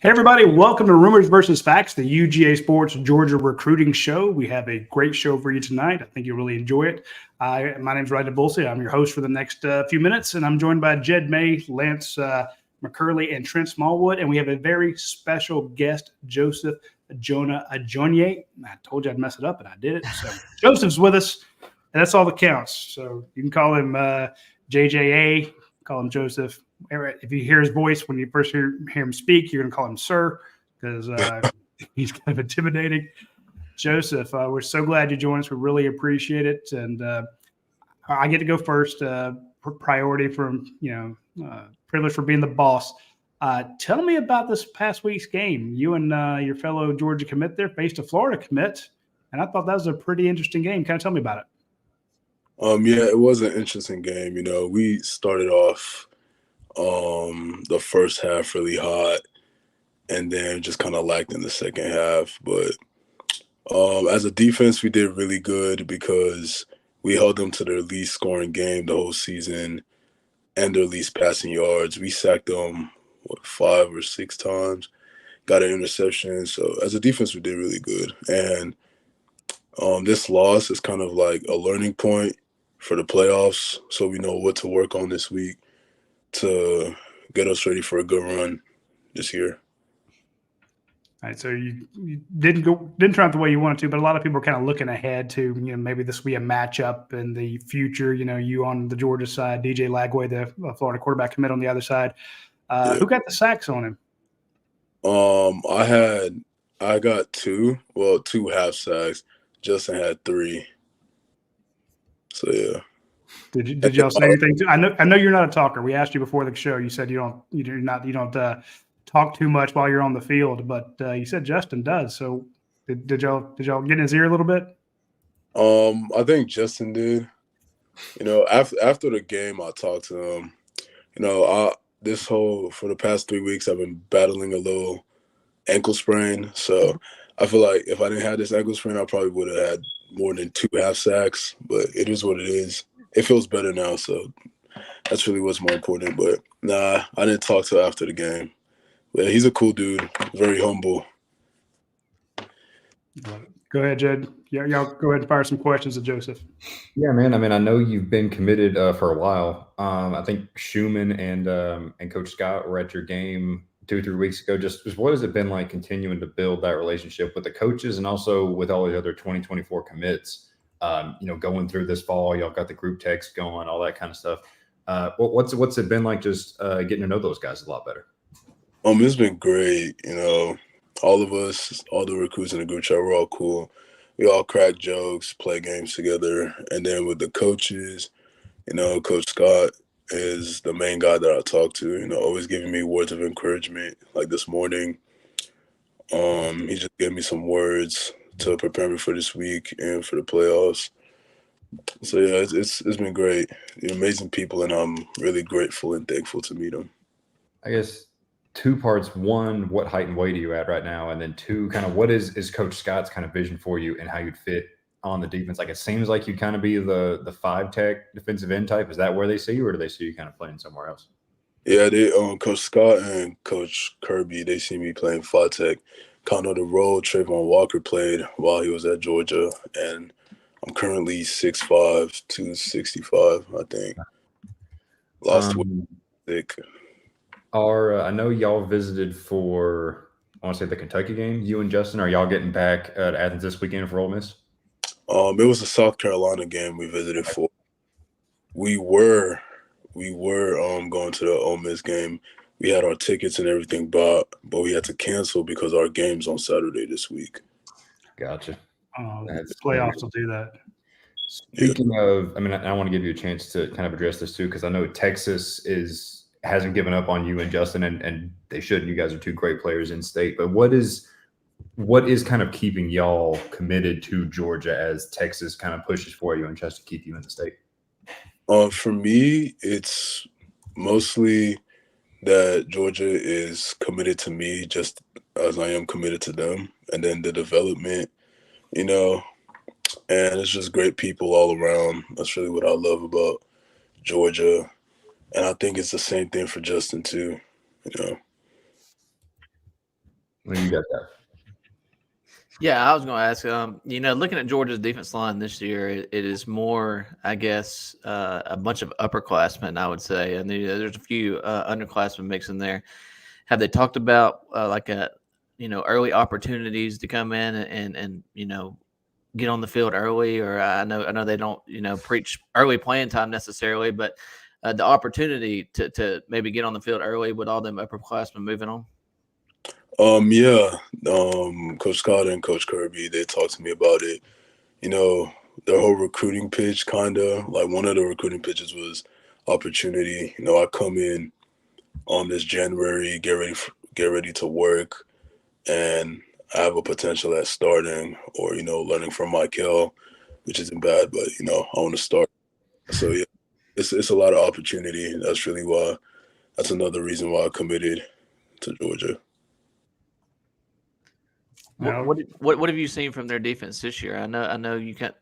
Hey everybody, welcome to Rumors versus Facts, the UGA Sports Georgia recruiting show. We have a great show for you tonight. I think you'll really enjoy it. My name is Ryan Bullsey. I'm your host for the next few minutes, and I'm joined by Jed May, Lance McCurley, and Trent Smallwood. And we have a very special guest, Joseph Jonah Ajonye. I told you I'd mess it up, and I did it. So Joseph's with us, and that's all that counts. So you can call him JJA, call him Joseph. If you hear his voice when you first hear him speak, you're going to call him sir because he's kind of intimidating. Joseph, we're so glad you joined us. We really appreciate it. And I get to go first. Priority from, privilege for being the boss. Tell me about this past week's game. You and your fellow Georgia commit there faced a Florida commit. And I thought that was a pretty interesting game. Kind of tell me about it. Yeah, it was an interesting game. We started off the first half really hot and then just kind of lacked in the second half. But as a defense, we did really good because we held them to their least scoring game the whole season and their least passing yards. We sacked them, 5 or 6 times, got an interception. So as a defense, we did really good. And this loss is kind of like a learning point for the playoffs, so we know what to work on this week to get us ready for a good run this year. All right, so you didn't turn out the way you wanted to, but a lot of people are kind of looking ahead to maybe this will be a matchup in the future. You on the Georgia side, DJ Lagway, the Florida quarterback commit on the other side. Who got the sacks on him? I got 2 half sacks. Justin had 3. So yeah. Did y'all say anything? I know you're not a talker. We asked you before the show. You said you don't talk too much while you're on the field, but you said Justin does. So did y'all get in his ear a little bit? I think Justin did. After the game, I talked to him. For the past 3 weeks, I've been battling a little ankle sprain. So I feel like if I didn't have this ankle sprain, I probably would have had more than 2 half sacks. But it is what it is. It feels better now, so that's really what's more important. But nah, I didn't talk to him after the game. But he's a cool dude, very humble. Go ahead, Jed. Y'all go ahead and fire some questions at Joseph. Yeah, man. I mean, I know you've been committed for a while. I think Schumann and Coach Scott were at your game 2 or 3 weeks ago. Just what has it been like continuing to build that relationship with the coaches and also with all the other 2024 commits? Going through this fall, y'all got the group text going, all that kind of stuff. What's it been like just getting to know those guys a lot better? It's been great. All of us, all the recruits in the group chat, we're all cool. We all crack jokes, play games together. And then with the coaches, Coach Scott is the main guy that I talk to, always giving me words of encouragement. Like this morning, he just gave me some words to prepare me for this week and for the playoffs. So yeah, it's been great. Amazing people, and I'm really grateful and thankful to meet them. I guess 2 parts. 1, what height and weight are you at right now? And then 2, kind of what is Coach Scott's kind of vision for you and how you'd fit on the defense? Like it seems like you'd kind of be the 5-tech defensive end type. Is that where they see you, or do they see you kind of playing somewhere else? Yeah, they Coach Scott and Coach Kirby, they see me playing 5-tech. Kind of the role Trayvon Walker played while he was at Georgia, and I'm currently 6'5", 265, I think. Lost weight. I know y'all visited for, I want to say the Kentucky game. You and Justin, are y'all getting back to Athens this weekend for Ole Miss? It was a South Carolina game we visited for. We were going to the Ole Miss game. We had our tickets and everything, but we had to cancel because our game's on Saturday this week. Gotcha. The playoffs will do that. Speaking of, I want to give you a chance to kind of address this too, because I know Texas hasn't given up on you and Justin, and they shouldn't. You guys are 2 great players in state. But what is kind of keeping y'all committed to Georgia as Texas kind of pushes for you and tries to keep you in the state? For me, it's mostly that Georgia is committed to me just as I am committed to them, and then the development, and it's just great people all around. That's really what I love about Georgia, and I think it's the same thing for Justin too, When you got that. Yeah, I was going to ask. Looking at Georgia's defense line this year, it is more, I guess, a bunch of upperclassmen, I would say, and there's a few underclassmen mixed in there. Have they talked about early opportunities to come in and get on the field early? Or I know they don't preach early playing time necessarily, but the opportunity to maybe get on the field early with all them upperclassmen moving on. Coach Scott and Coach Kirby, they talked to me about it. Their whole recruiting pitch, kind of like one of the recruiting pitches was opportunity. I come in on this January, get ready to work, and I have a potential at starting or learning from Michael, which isn't bad, but I want to start. So yeah, it's a lot of opportunity. That's another reason why I committed to Georgia. What have you seen from their defense this year? I know you can't.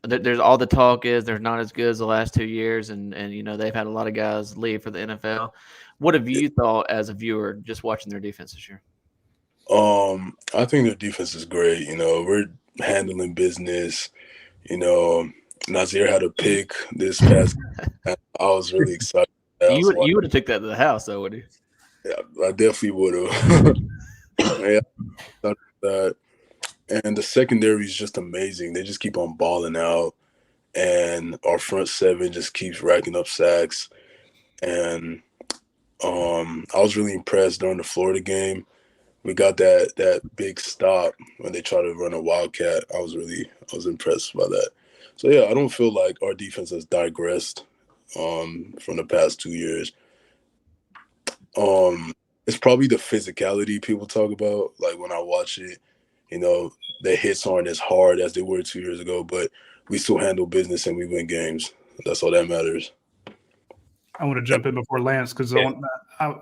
There's all the talk is they're not as good as the last 2 years, and they've had a lot of guys leave for the NFL. What have you thought as a viewer just watching their defense this year? I think their defense is great. We're handling business. Nazir had a pick this past. I was really excited. You would have took that to the house, though, would you? Yeah, I definitely would have. Yeah, that. And the secondary is just amazing. They just keep on balling out, and our front seven just keeps racking up sacks. And I was really impressed during the Florida game. We got that big stop when they tried to run a wildcat. I was impressed by that. So yeah, I don't feel like our defense has digressed from the past 2 years. It's probably the physicality people talk about. Like when I watch it, the hits aren't as hard as they were 2 years ago, but we still handle business and we win games. That's all that matters. I want to jump in before Lance because I want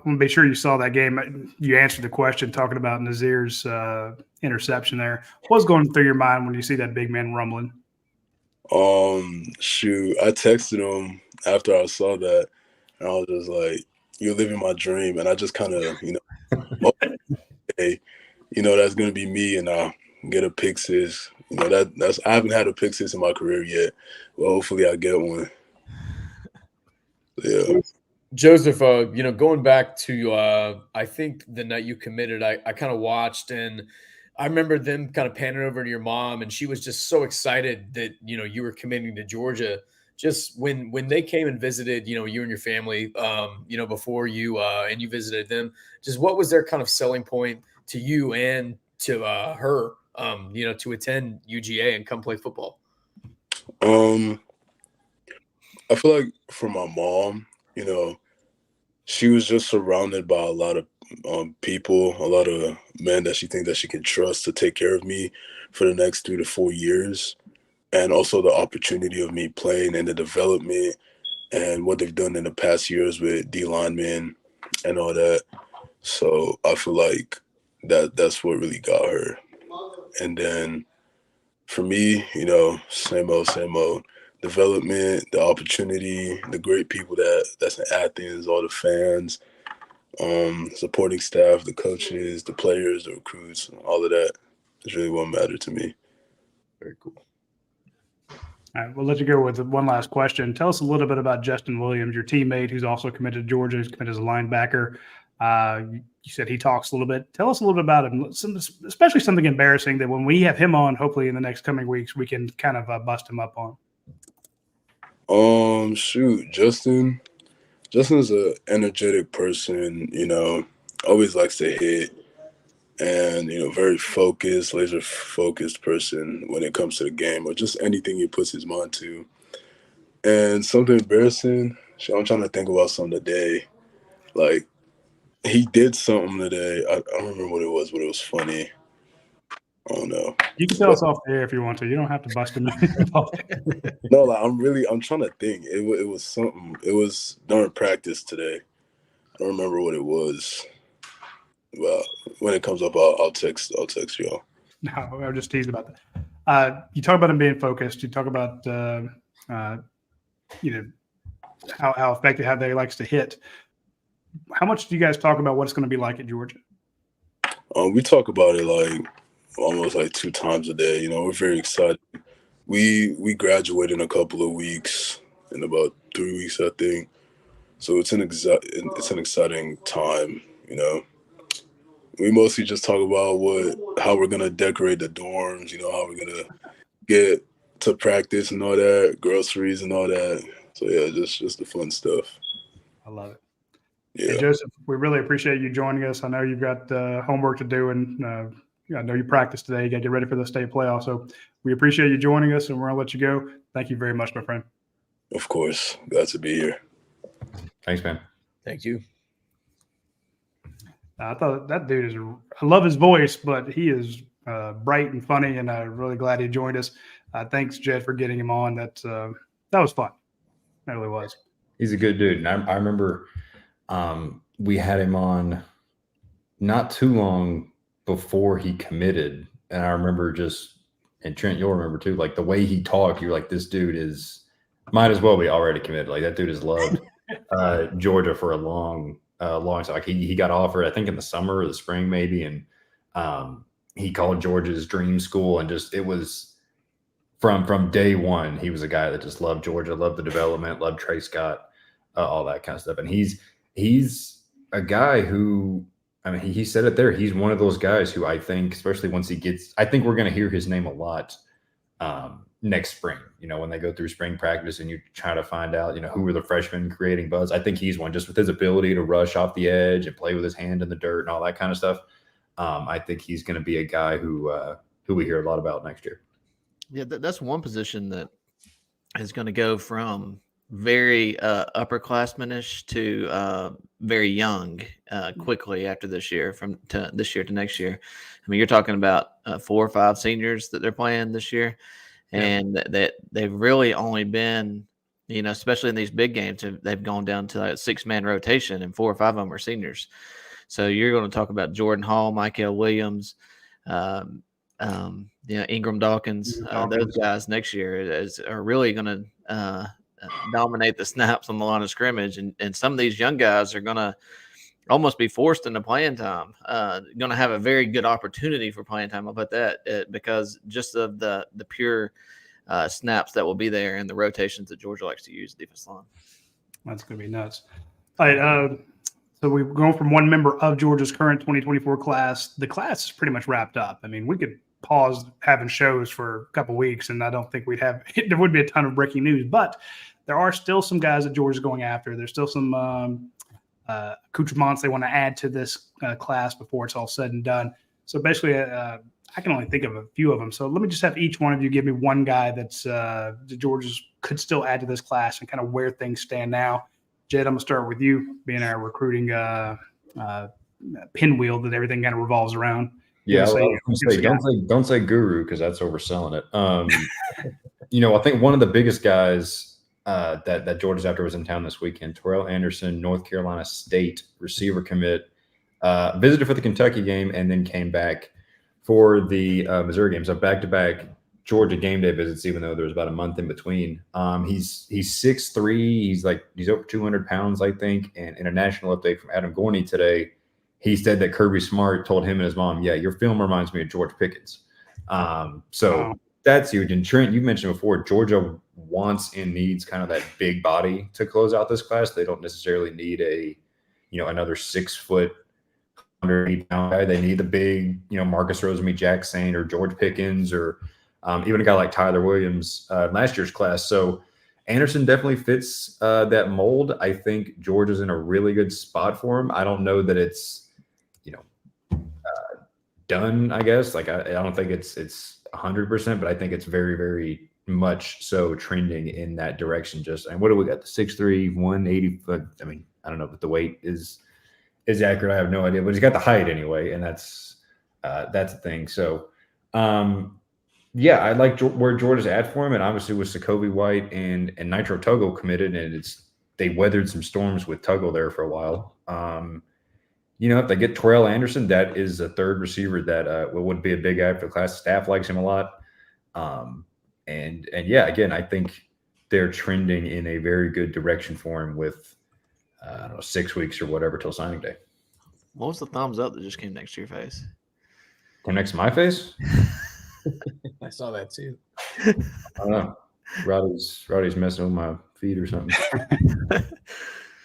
to be sure you saw that game. You answered the question talking about Nazir's interception there. What's going through your mind when you see that big man rumbling? Shoot, I texted him after I saw that, and I was just like, "You're living my dream," and I just kind of, hey, that's gonna be me, and I'll get a pick six. That's I haven't had a pick six in my career yet. Well, hopefully I get one. Yeah. Joseph, going back to I think the night you committed, I kind of watched, and I remember them kind of panning over to your mom, and she was just so excited that you were committing to Georgia. Just when they came and visited, you and your family, before you and you visited them, just what was their kind of selling point to you and to her, to attend UGA and come play football? I feel like for my mom, she was just surrounded by a lot of people, a lot of men that she thinks that she can trust to take care of me for the next 3 to 4 years. And also the opportunity of me playing and the development and what they've done in the past years with D linemen and all that. So I feel like that's what really got her. And then for me, same old. Development, the opportunity, the great people that's in Athens, all the fans, supporting staff, the coaches, the players, the recruits, all of that is really what mattered to me. Very cool. All right, we'll let you go with one last question. Tell us a little bit about Justin Williams, your teammate who's also committed to Georgia, who's committed as a linebacker. You said he talks a little bit. Tell us a little bit about him, especially something embarrassing that when we have him on, hopefully in the next coming weeks, we can kind of bust him up on. Justin is an energetic person, always likes to hit and, very focused, laser focused person when it comes to the game or just anything he puts his mind to. And something embarrassing, I'm trying to think about something today. Like he did something today. I don't remember what it was, but it was funny. I don't know. You can tell us off the air if you want to. You don't have to bust him in. No, like I'm trying to think. It was something. It was during practice today. I don't remember what it was. Well, when it comes up, I'll text y'all. No, I'm just teasing about that. You talk about him being focused. You talk about how effective, how they likes to hit. How much do you guys talk about what it's going to be like at Georgia? We talk about it like almost like 2 times a day. We're very excited. We graduate in a couple of weeks, in about 3 weeks, I think. So it's an exciting time. We mostly just talk about how we're gonna decorate the dorms. How we're gonna get to practice and all that, groceries and all that. So yeah, just the fun stuff. I love it. Yeah. Hey, Joseph, we really appreciate you joining us. I know you've got homework to do, and I know you practice today. You got to get ready for the state playoff. So we appreciate you joining us, and we're going to let you go. Thank you very much, my friend. Of course. Glad to be here. Thanks, man. Thank you. I thought that dude I love his voice, but he is bright and funny, and I'm really glad he joined us. Thanks, Jed, for getting him on. That was fun. That really was. He's a good dude. And I remember we had him on not too long before he committed. And I remember and Trent, you'll remember too, like the way he talked, you're like, this dude might as well be already committed. Like that dude has loved Georgia for a long time. Like he got offered, I think in the summer or the spring maybe. And he called Georgia's dream school, and it was from day one, he was a guy that just loved Georgia, loved the development, loved Trey Scott, all that kind of stuff. And he's a guy who, I mean, he said it there. He's one of those guys who I think, especially once I think we're going to hear his name a lot next spring, when they go through spring practice and you try to find out, who are the freshmen creating buzz. I think he's one, just with his ability to rush off the edge and play with his hand in the dirt and all that kind of stuff. I think he's going to be a guy who we hear a lot about next year. Yeah, that's one position that is going to go from very upperclassmanish to very young quickly after this year, this year to next year. I mean, you're talking about 4 or 5 seniors that they're playing this year, and that they've really only been, especially in these big games, they've gone down to like a 6-man rotation, and 4 or 5 of them are seniors. So you're going to talk about Jordan Hall, Michael Williams, Ingram Dawkins. Those guys next year are really going to dominate the snaps on the line of scrimmage, and some of these young guys are going to almost be forced into playing time. Going to have a very good opportunity for playing time. I'll put that because just of the pure snaps that will be there and the rotations that Georgia likes to use defense line. That's going to be nuts. All right. So we've gone from one member of Georgia's current 2024 class. The class is pretty much wrapped up. I mean, we could pause having shows for a couple weeks, and I don't think there would be a ton of breaking news, but there are still some guys that Georgia's going after. There's still some accoutrements they want to add to this class before it's all said and done. So basically, I can only think of a few of them. So let me just have each one of you give me one guy that's Georgia's could still add to this class and kind of where things stand now. Jed, I'm going to start with you, being our recruiting pinwheel that everything kind of revolves around. Yeah, don't say guru because that's overselling it. I think one of the biggest guys that Georgia's after was in town this weekend. Terrell Anderson, North Carolina State receiver commit, visited for the Kentucky game and then came back for the Missouri game. So back-to-back Georgia game day visits, even though there was about a month in between. He's 6'3". He's over 200 pounds, I think. And in a national update from Adam Gorney today, he said that Kirby Smart told him and his mom, "Yeah, your film reminds me of George Pickens." So that's huge. And Trent, you mentioned before, Georgia wants and needs kind of that big body to close out this class. They don't necessarily need another 6 foot, 180-pound guy. They need the big, Marcus Rosemy-Jackson or George Pickens or even a guy like Tyler Williams last year's class. So Anderson definitely fits that mold. I think Georgia's in a really good spot for him. I don't know that it's, done, I guess. Like, I don't think it's 100%, but I think it's very, very much so trending in that direction. And what do we got? The 6'3", 180 foot. I mean, I don't know if the weight is accurate. I have no idea, but he's got the height anyway. And that's a thing. So, yeah, I like where Georgia's at for him. And obviously with Sakovi White and Nitro Tuggle committed, and they weathered some storms with Tuggle there for a while. If they get Terrell Anderson, that is a third receiver that would be a big add for the class. Staff likes him a lot. And yeah, again, I think they're trending in a very good direction for him with, 6 weeks or whatever till signing day. What was the thumbs up that just came next to your face? Came next to my face? I saw that too. I don't know. Rowdy's messing with my feet or something.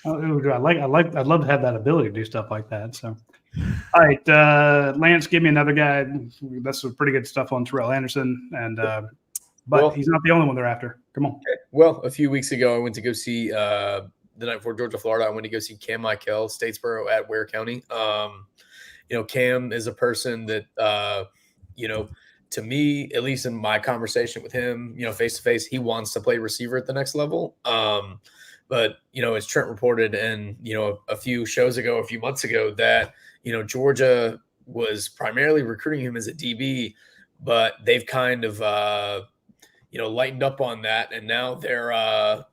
I'd love to have that ability to do stuff like that. So, all right, Lance, give me another guy. That's some pretty good stuff on Terrell Anderson, and but he's not the only one they're after. Come on. Well, a few weeks ago, I went to go see the night before Georgia, Florida. I went to go see Cam Melo, Statesboro at Ware County. Cam is a person that to me, at least in my conversation with him, face to face, he wants to play receiver at the next level. But as Trent reported, and a few months ago, that Georgia was primarily recruiting him as a DB, but they've kind of lightened up on that, and now they're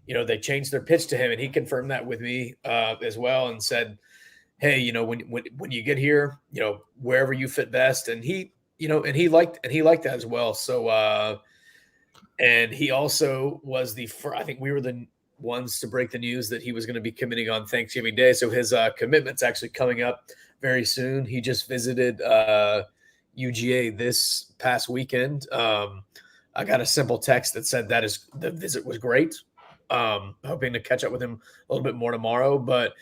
they changed their pitch to him, and he confirmed that with me as well, and said, hey, when you get here, wherever you fit best, and he liked that as well. So and he also was I think we were the ones to break the news that he was going to be committing on Thanksgiving Day. So his commitment's actually coming up very soon. He just visited UGA this past weekend. I got a simple text that said the visit was great. Hoping to catch up with him a little bit more tomorrow. But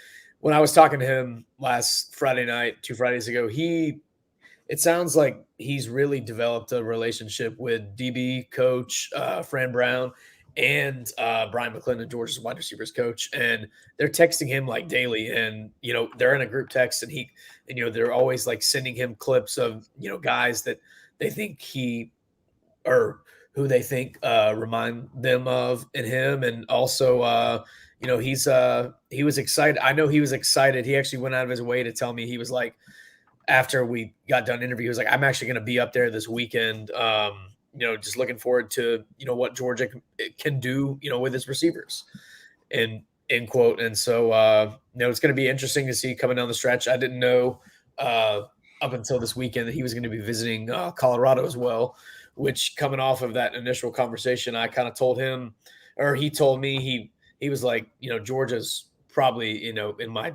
when I was talking to him last Friday night, 2 Fridays ago, it sounds like he's really developed a relationship with DB coach Fran Brown and Brian McClendon, Georgia's wide receivers coach, and they're texting him like daily. And they're in a group text, and they're always like sending him clips of guys that they think who they think remind them of in him, and also he was excited. I know he was excited. He actually went out of his way to tell me, he was like, after we got done interview, he was like, I'm actually going to be up there this weekend. Just looking forward to, what Georgia can do, with its receivers, and end quote. And so, it's going to be interesting to see coming down the stretch. I didn't know up until this weekend that he was going to be visiting Colorado as well, which, coming off of that initial conversation, I kind of told him, or he told me, he was like, Georgia's probably, in my,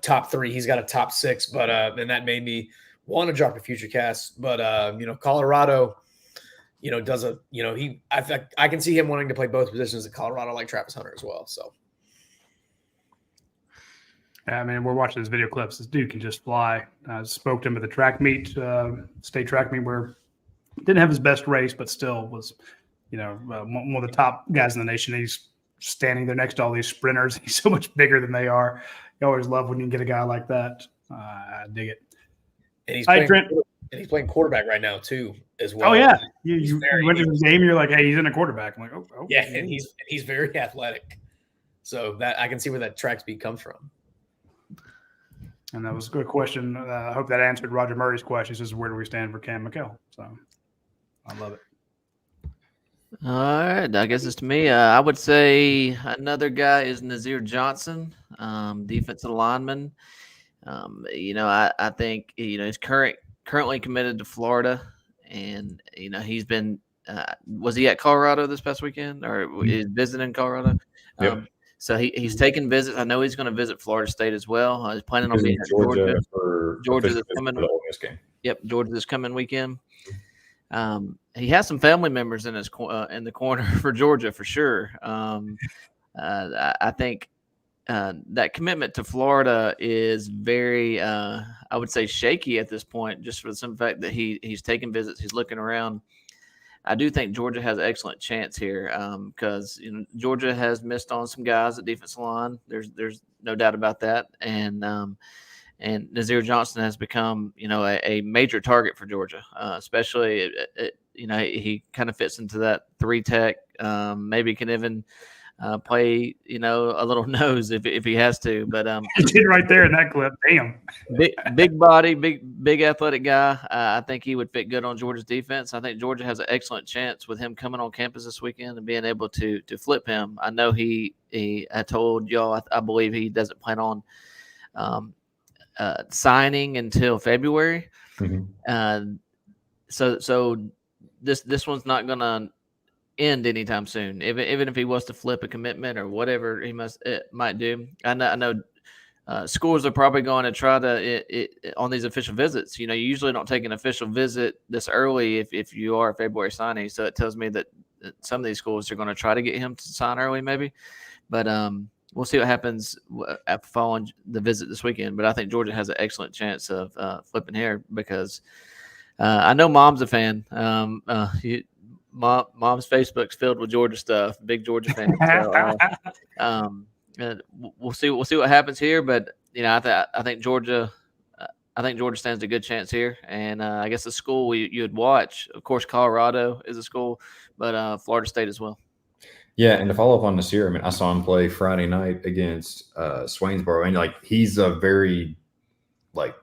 top 3. He's got a top 6, but and that made me want to drop a future cast. But Colorado, does I can see him wanting to play both positions at Colorado, like Travis Hunter as well. So, I mean, we're watching his video clips. This dude can just fly. I spoke to him at the track meet, state track meet, where didn't have his best race, but still was, one of the top guys in the nation. He's standing there next to all these sprinters. He's so much bigger than they are. You always love when you can get a guy like that. I dig it. And he's playing quarterback right now too, as well. Oh yeah, you went to the game and you're like, hey, he's in a quarterback. I'm like, oh yeah, and he's very athletic. So that I can see where that track speed comes from. And that was a good question. I hope that answered Roger Murray's question. He says, where do we stand for Cam Melo? So I love it. All right, I guess it's to me. I would say another guy is Nazir Johnson, defensive lineman. I think he's currently committed to Florida, and he's been. Was he at Colorado this past weekend, or is visiting Colorado? Yep. So he's taking visits. I know he's going to visit Florida State as well. He's planning on being at Georgia this coming. Game. Yep, Georgia this coming weekend. He has some family members in his in the corner for Georgia for sure. I think that commitment to Florida is very, I would say, shaky at this point, just for the simple fact that he's taking visits, he's looking around. I do think Georgia has an excellent chance here because Georgia has missed on some guys at defensive line. There's no doubt about that, and Nazir Johnson has become a major target for Georgia, especially he kind of fits into that 3 tech. Maybe can even play a little nose if he has to. But he did right there in that clip. Damn, big body, big athletic guy. I think he would fit good on Georgia's defense. I think Georgia has an excellent chance with him coming on campus this weekend and being able to flip him. I know I told y'all I believe he doesn't plan on signing until February. Mm-hmm. So this one's not going to end anytime soon. Even if he was to flip a commitment or whatever he might do. I know schools are probably going to try to on these official visits. You usually don't take an official visit this early if you are a February signee. So it tells me that some of these schools are going to try to get him to sign early, maybe. But we'll see what happens after following the visit this weekend. But I think Georgia has an excellent chance of flipping here because I know Mom's a fan. Mom's Facebook's filled with Georgia stuff. Big Georgia fan. So, we'll see what happens here. But I think Georgia. I think Georgia stands a good chance here. And I guess the school you would watch, of course, Colorado is a school, but Florida State as well. Yeah, and to follow up on Nazir, I mean, I saw him play Friday night against Swainsboro, and he's a very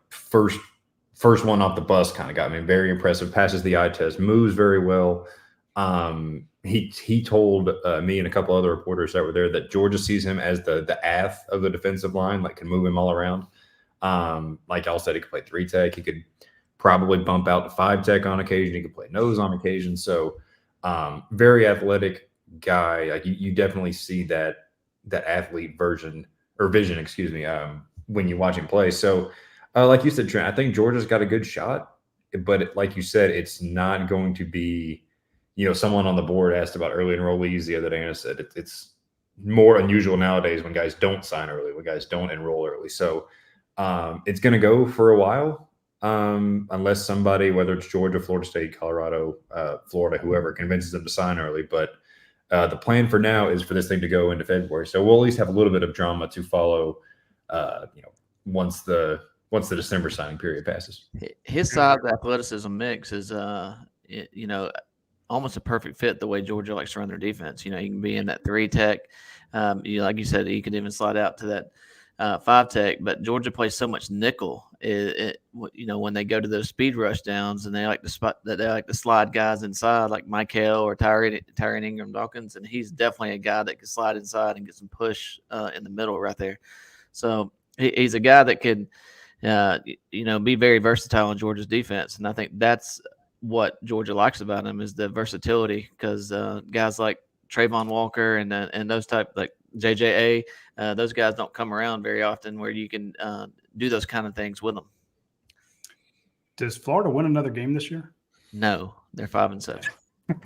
first one off the bus kind of guy. I mean, very impressive, passes the eye test, moves very well. He told me and a couple other reporters that were there that Georgia sees him as the ath of the defensive line, can move him all around. Like y'all said, he could play 3-tech. He could probably bump out to 5-tech on occasion. He could play nose on occasion. So very athletic guy. You definitely see that athlete vision, when you watch him play. So like you said, Trent, I think Georgia's got a good shot, but like you said, it's not going to be, someone on the board asked about early enrollees the other day, and I said it's more unusual nowadays when guys don't sign early, when guys don't enroll early. So it's going to go for a while unless somebody, whether it's Georgia, Florida State, Colorado, Florida, whoever, convinces them to sign early. But the plan for now is for this thing to go into February. So we'll at least have a little bit of drama to follow, once the December signing period passes. His size athleticism mix is, almost a perfect fit the way Georgia likes to run their defense. He can be in that 3-tech. Like you said, he could even slide out to that 5-tech. But Georgia plays so much nickel. When they go to those speed rush downs, and they like to slide guys inside, like Michael or Tyrion Ingram Dawkins, and he's definitely a guy that can slide inside and get some push in the middle right there. So he's a guy that could, be very versatile in Georgia's defense, and I think that's what Georgia likes about him is the versatility. Because guys like Trayvon Walker and those type, like JJA, those guys don't come around very often where you can do those kind of things with them. Does Florida win another game this year? No, they're 5-7.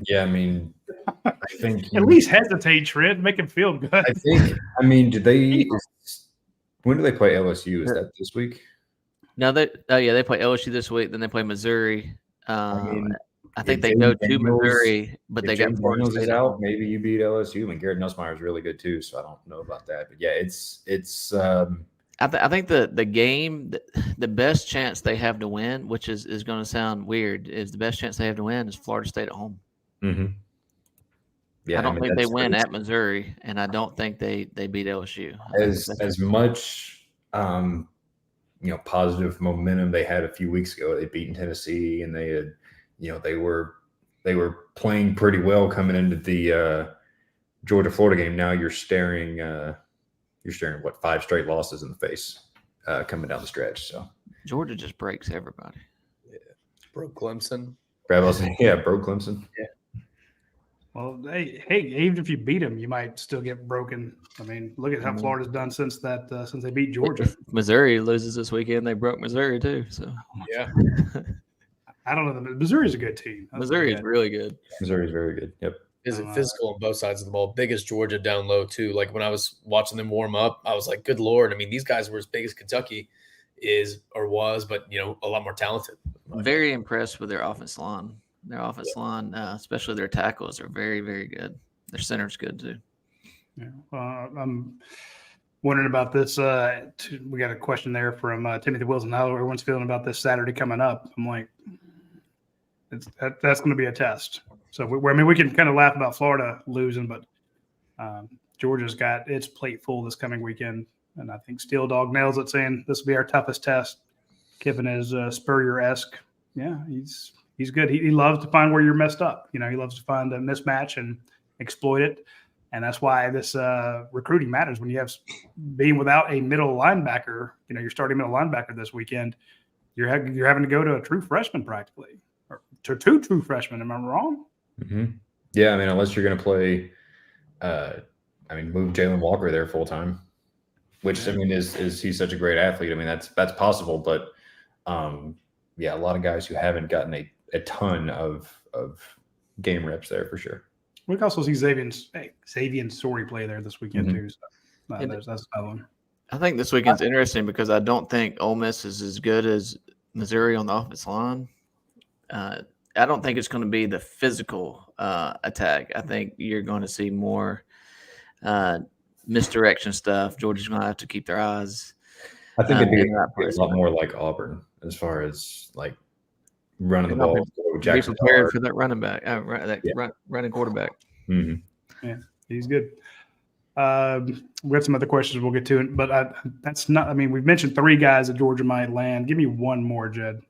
Yeah, I mean, I think at least hesitate, Trent, make him feel good. Did they? When do they play LSU? Is that this week? No, they play LSU this week. Then they play Missouri. I think they go to Missouri, but they got Florida State out. Maybe you beat LSU. I mean, Garrett Nussmeier is really good too, so I don't know about that. But yeah, it's. I think the game, the best chance they have to win, which is going to sound weird, is the best chance they have to win is Florida State at home. Mm-hmm. Yeah, I don't think they win at Missouri, and I don't think they beat LSU. As much positive momentum they had a few weeks ago. They beat Tennessee, and they had, they were playing pretty well coming into the Georgia Florida game. Now you're staring 5 straight losses in the face coming down the stretch. So Georgia just breaks everybody. Yeah, broke Clemson. Broke Clemson. Yeah. Well, hey, even if you beat them, you might still get broken. I mean, look at how Florida's done since they beat Georgia. If Missouri loses this weekend, they broke Missouri too. So yeah, I don't know. Missouri's a good team. Missouri is really good. Missouri's very good. Yep. Is it physical on both sides of the ball? Big as Georgia down low too. Like when I was watching them warm up, I was like, "Good Lord!" I mean, these guys were as big as Kentucky was, but a lot more talented. Very impressed with their offensive line. Their offensive line, especially their tackles, are very, very good. Their center's good too. Yeah, I'm wondering about this. We got a question there from Timothy Wilson. How everyone's feeling about this Saturday coming up? I'm like, that's going to be a test. So we can kind of laugh about Florida losing, but Georgia's got its plate full this coming weekend, and I think Steel Dog nails it, saying this will be our toughest test. Kiffin is Spurrier-esque. Yeah, he's good. He loves to find where you're messed up. He loves to find a mismatch and exploit it. And that's why this recruiting matters. When you have being without a middle linebacker, you're starting middle linebacker this weekend, you're having to go to a true freshman practically, or to 2 true freshmen. Am I wrong? Mm-hmm. Yeah, I mean, unless you're going to play, move Jalen Walker there full time. which I mean is he's such a great athlete. I mean that's possible, but yeah, a lot of guys who haven't gotten a ton of game reps there for sure. We can also see Xavier Story play there this weekend too. So that's another one. I think this weekend's interesting because I don't think Ole Miss is as good as Missouri on the offensive line. I don't think it's going to be the physical attack. I think you're going to see more misdirection stuff. Georgia's going to have to keep their eyes. I think it'd be a lot more like Auburn as far as like running the ball. Be prepared for that running back, running quarterback. Mm-hmm. Yeah, he's good. We got some other questions we'll get to, but that's not. I mean, we've mentioned 3 guys that Georgia might land. Give me one more, Jed.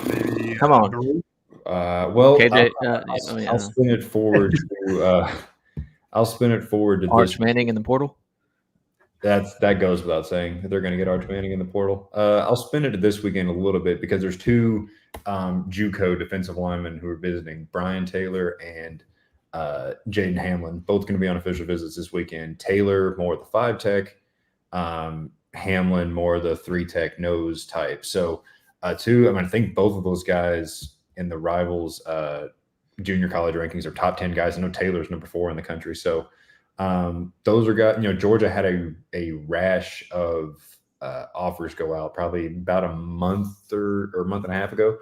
Maybe, come on. Well, KJ, I'll spin it forward to. I'll spin it forward to Arch Manning in the portal. That goes without saying that they're going to get Arch Manning in the portal. I'll spin it to this weekend a little bit because there's 2 JUCO defensive linemen who are visiting, Brian Taylor and Jaden Hamlin, both going to be on official visits this weekend. Taylor more the 5 tech, Hamlin more the 3 tech nose type. So I think both of those guys in the Rivals junior college rankings are top 10 guys. I know Taylor's number 4 in the country. So those are guys, Georgia had a rash of offers go out probably about a month or a month and a half ago.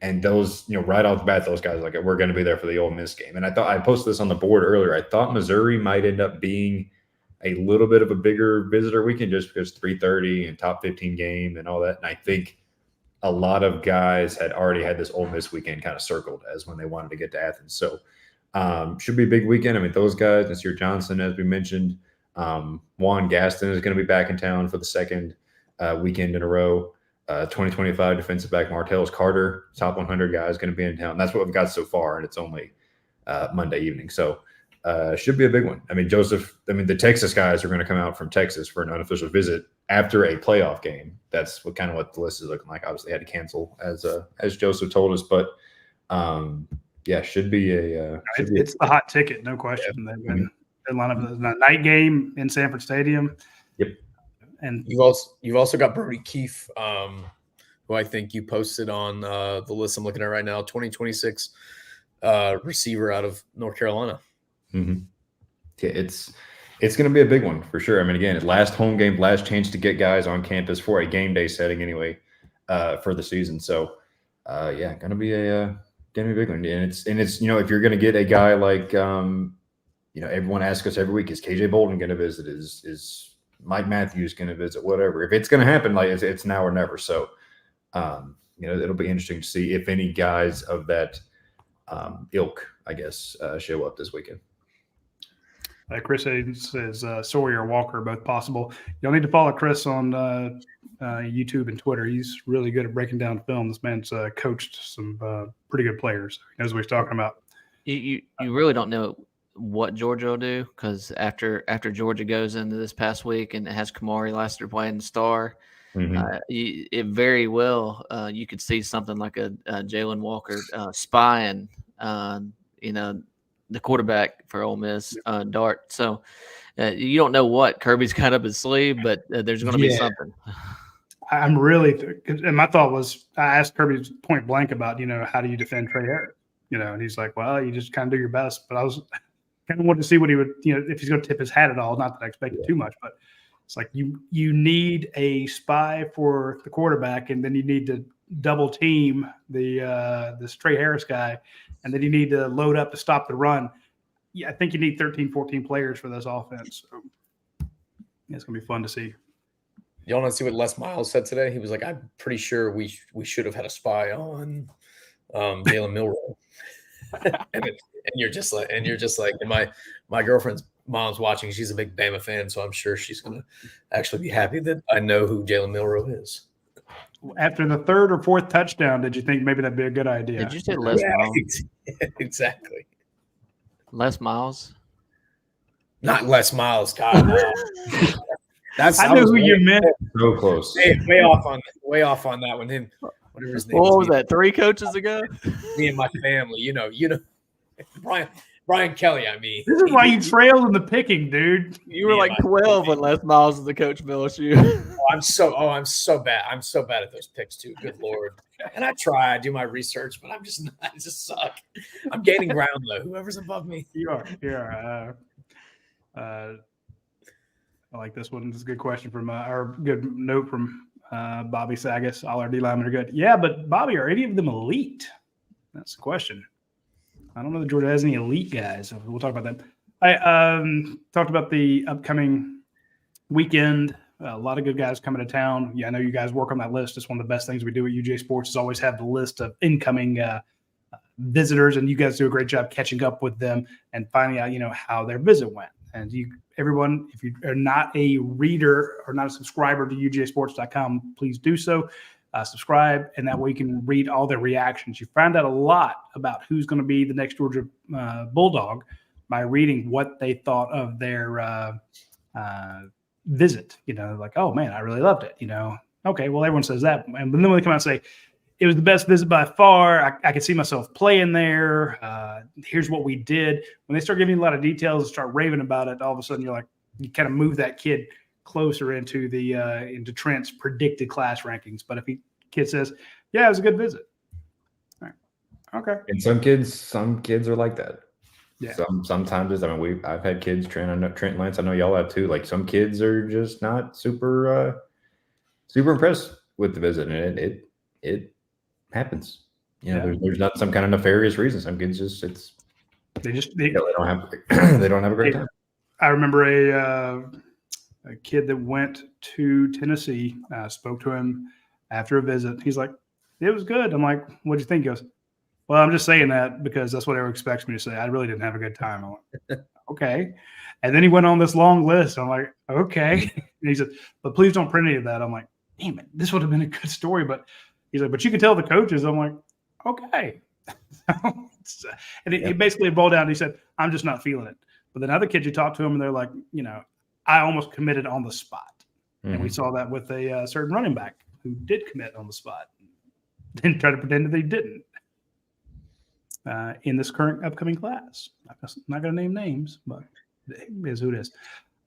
And those, right off the bat, those guys like, we're going to be there for the Ole Miss game. And I posted this on the board earlier. I thought Missouri might end up being a little bit of a bigger visitor weekend just because 3:30 and top 15 game and all that. And I think a lot of guys had already had this Ole Miss weekend kind of circled as when they wanted to get to Athens. So should be a big weekend. I mean, those guys, Nazir Johnson, as we mentioned, Juan Gaston is going to be back in town for the second weekend in a row. 2025 defensive back Martellus Carter, top 100 guy, is going to be in town. That's what we've got so far, and it's only Monday evening. So should be a big one. I mean, the Texas guys are going to come out from Texas for an unofficial visit after a playoff game. That's what the list is looking like. Obviously, had to cancel as Joseph told us, but should be a. It's the hot ticket, no question. Yeah. They've line up a night game in Sanford Stadium. Yep. And you've also got Brody Keefe, who I think you posted on the list I'm looking at right now, 2026 receiver out of North Carolina. Mm-hmm. Yeah, it's going to be a big one for sure. I mean, again, last home game, last chance to get guys on campus for a game day setting anyway for the season. So, going to be a big one. And it's if you're going to get a guy like everyone asks us every week, is KJ Bolden going to visit? Is Mike Matthews going to visit? Whatever. If it's going to happen, it's now or never. So, it'll be interesting to see if any guys of that ilk, I guess, show up this weekend. Chris says Sawyer Walker, both possible. You'll need to follow Chris on YouTube and Twitter. He's really good at breaking down film. This man's coached some pretty good players. He knows what he's talking about. You really don't know what Georgia will do because after Georgia goes into this past week and it has Kamari Lassiter playing the star, it very well you could see something like a Jalen Walker spying, the quarterback for Ole Miss, Dart. So you don't know what Kirby's got up his sleeve, but there's going to be something. I'm really and my thought was I asked Kirby point blank about how do you defend Trey Harris, and he's like, well, you just kind of do your best. But I was kind of wanted to see what he would, if he's going to tip his hat at all. Not that I expected too much, but it's like you need a spy for the quarterback, and then you need to double team this Trey Harris guy, and then you need to load up to stop the run. Yeah, I think you need 13, 14 players for this offense. So it's going to be fun to see. Y'all want to see what Les Miles said today? He was like, I'm pretty sure we should have had a spy on Jalen Milroe. and you're just like, and my girlfriend's mom's watching. She's a big Bama fan, so I'm sure she's going to actually be happy that I know who Jalen Milroe is. After the third or fourth touchdown, did you think maybe that'd be a good idea? Did you say Les Miles? Exactly. Les Miles? Not Les Miles, God. No. I knew who you meant. So close. Way off on that one. Him, whatever his name. What was that? 3 coaches ago? Me and my family. Brian Brian Kelly, I mean. This is why you trailed in the picking, dude. You were like 12 when Les Miles was the coach of LSU. I'm so bad. I'm so bad at those picks too. Good Lord. And I try, I do my research, but I'm just not, I just suck. I'm gaining ground though. Whoever's above me. You are. I like this one. This is a good question from or good note from Bobby Sagas. All our D linemen are good. Yeah, but Bobby, are any of them elite? That's the question. I don't know that Georgia has any elite guys. So we'll talk about that. I talked about the upcoming weekend. A lot of good guys coming to town. Yeah, I know you guys work on that list. It's one of the best things we do at UJ Sports is always have the list of incoming visitors, and you guys do a great job catching up with them and finding out, how their visit went. And everyone, if you are not a reader or not a subscriber to UGAsports.com, please do so. Subscribe, and that way you can read all their reactions. You find out a lot about who's going to be the next Georgia Bulldog by reading what they thought of their visit. Like, oh man, I really loved it. Okay, well, everyone says that, and then when they come out and say it was the best visit by far, I could see myself playing there. Here's what we did. When they start giving you a lot of details and start raving about it, all of a sudden you're like, you kind of move that kid closer into the into Trent's predicted class rankings. But if kid says, yeah, it was a good visit. All right. Okay. And some kids are like that. Yeah. Sometimes I've had kids, Trent Lance, I know y'all have too. Like some kids are just not super impressed with the visit, and it happens. There's not some kind of nefarious reason. Some kids they don't have a great time. I remember a kid that went to Tennessee. Spoke to him after a visit. He's like, "It was good." I'm like, "What'd you think?" He goes, "Well, I'm just saying that because that's what everyone expects me to say. I really didn't have a good time." I'm like, "Okay." And then he went on this long list. I'm like, "Okay." And he said, "But please don't print any of that." I'm like, "Damn it, this would have been a good story." But he's like, "But you can tell the coaches." I'm like, "Okay." And he basically boiled down. He said, "I'm just not feeling it." But then other kids, you talk to them, and they're like, I almost committed on the spot. Mm-hmm. And we saw that with a certain running back who did commit on the spot. Didn't try to pretend that they didn't. In this current upcoming class. I'm not going to name names, but it is who it is.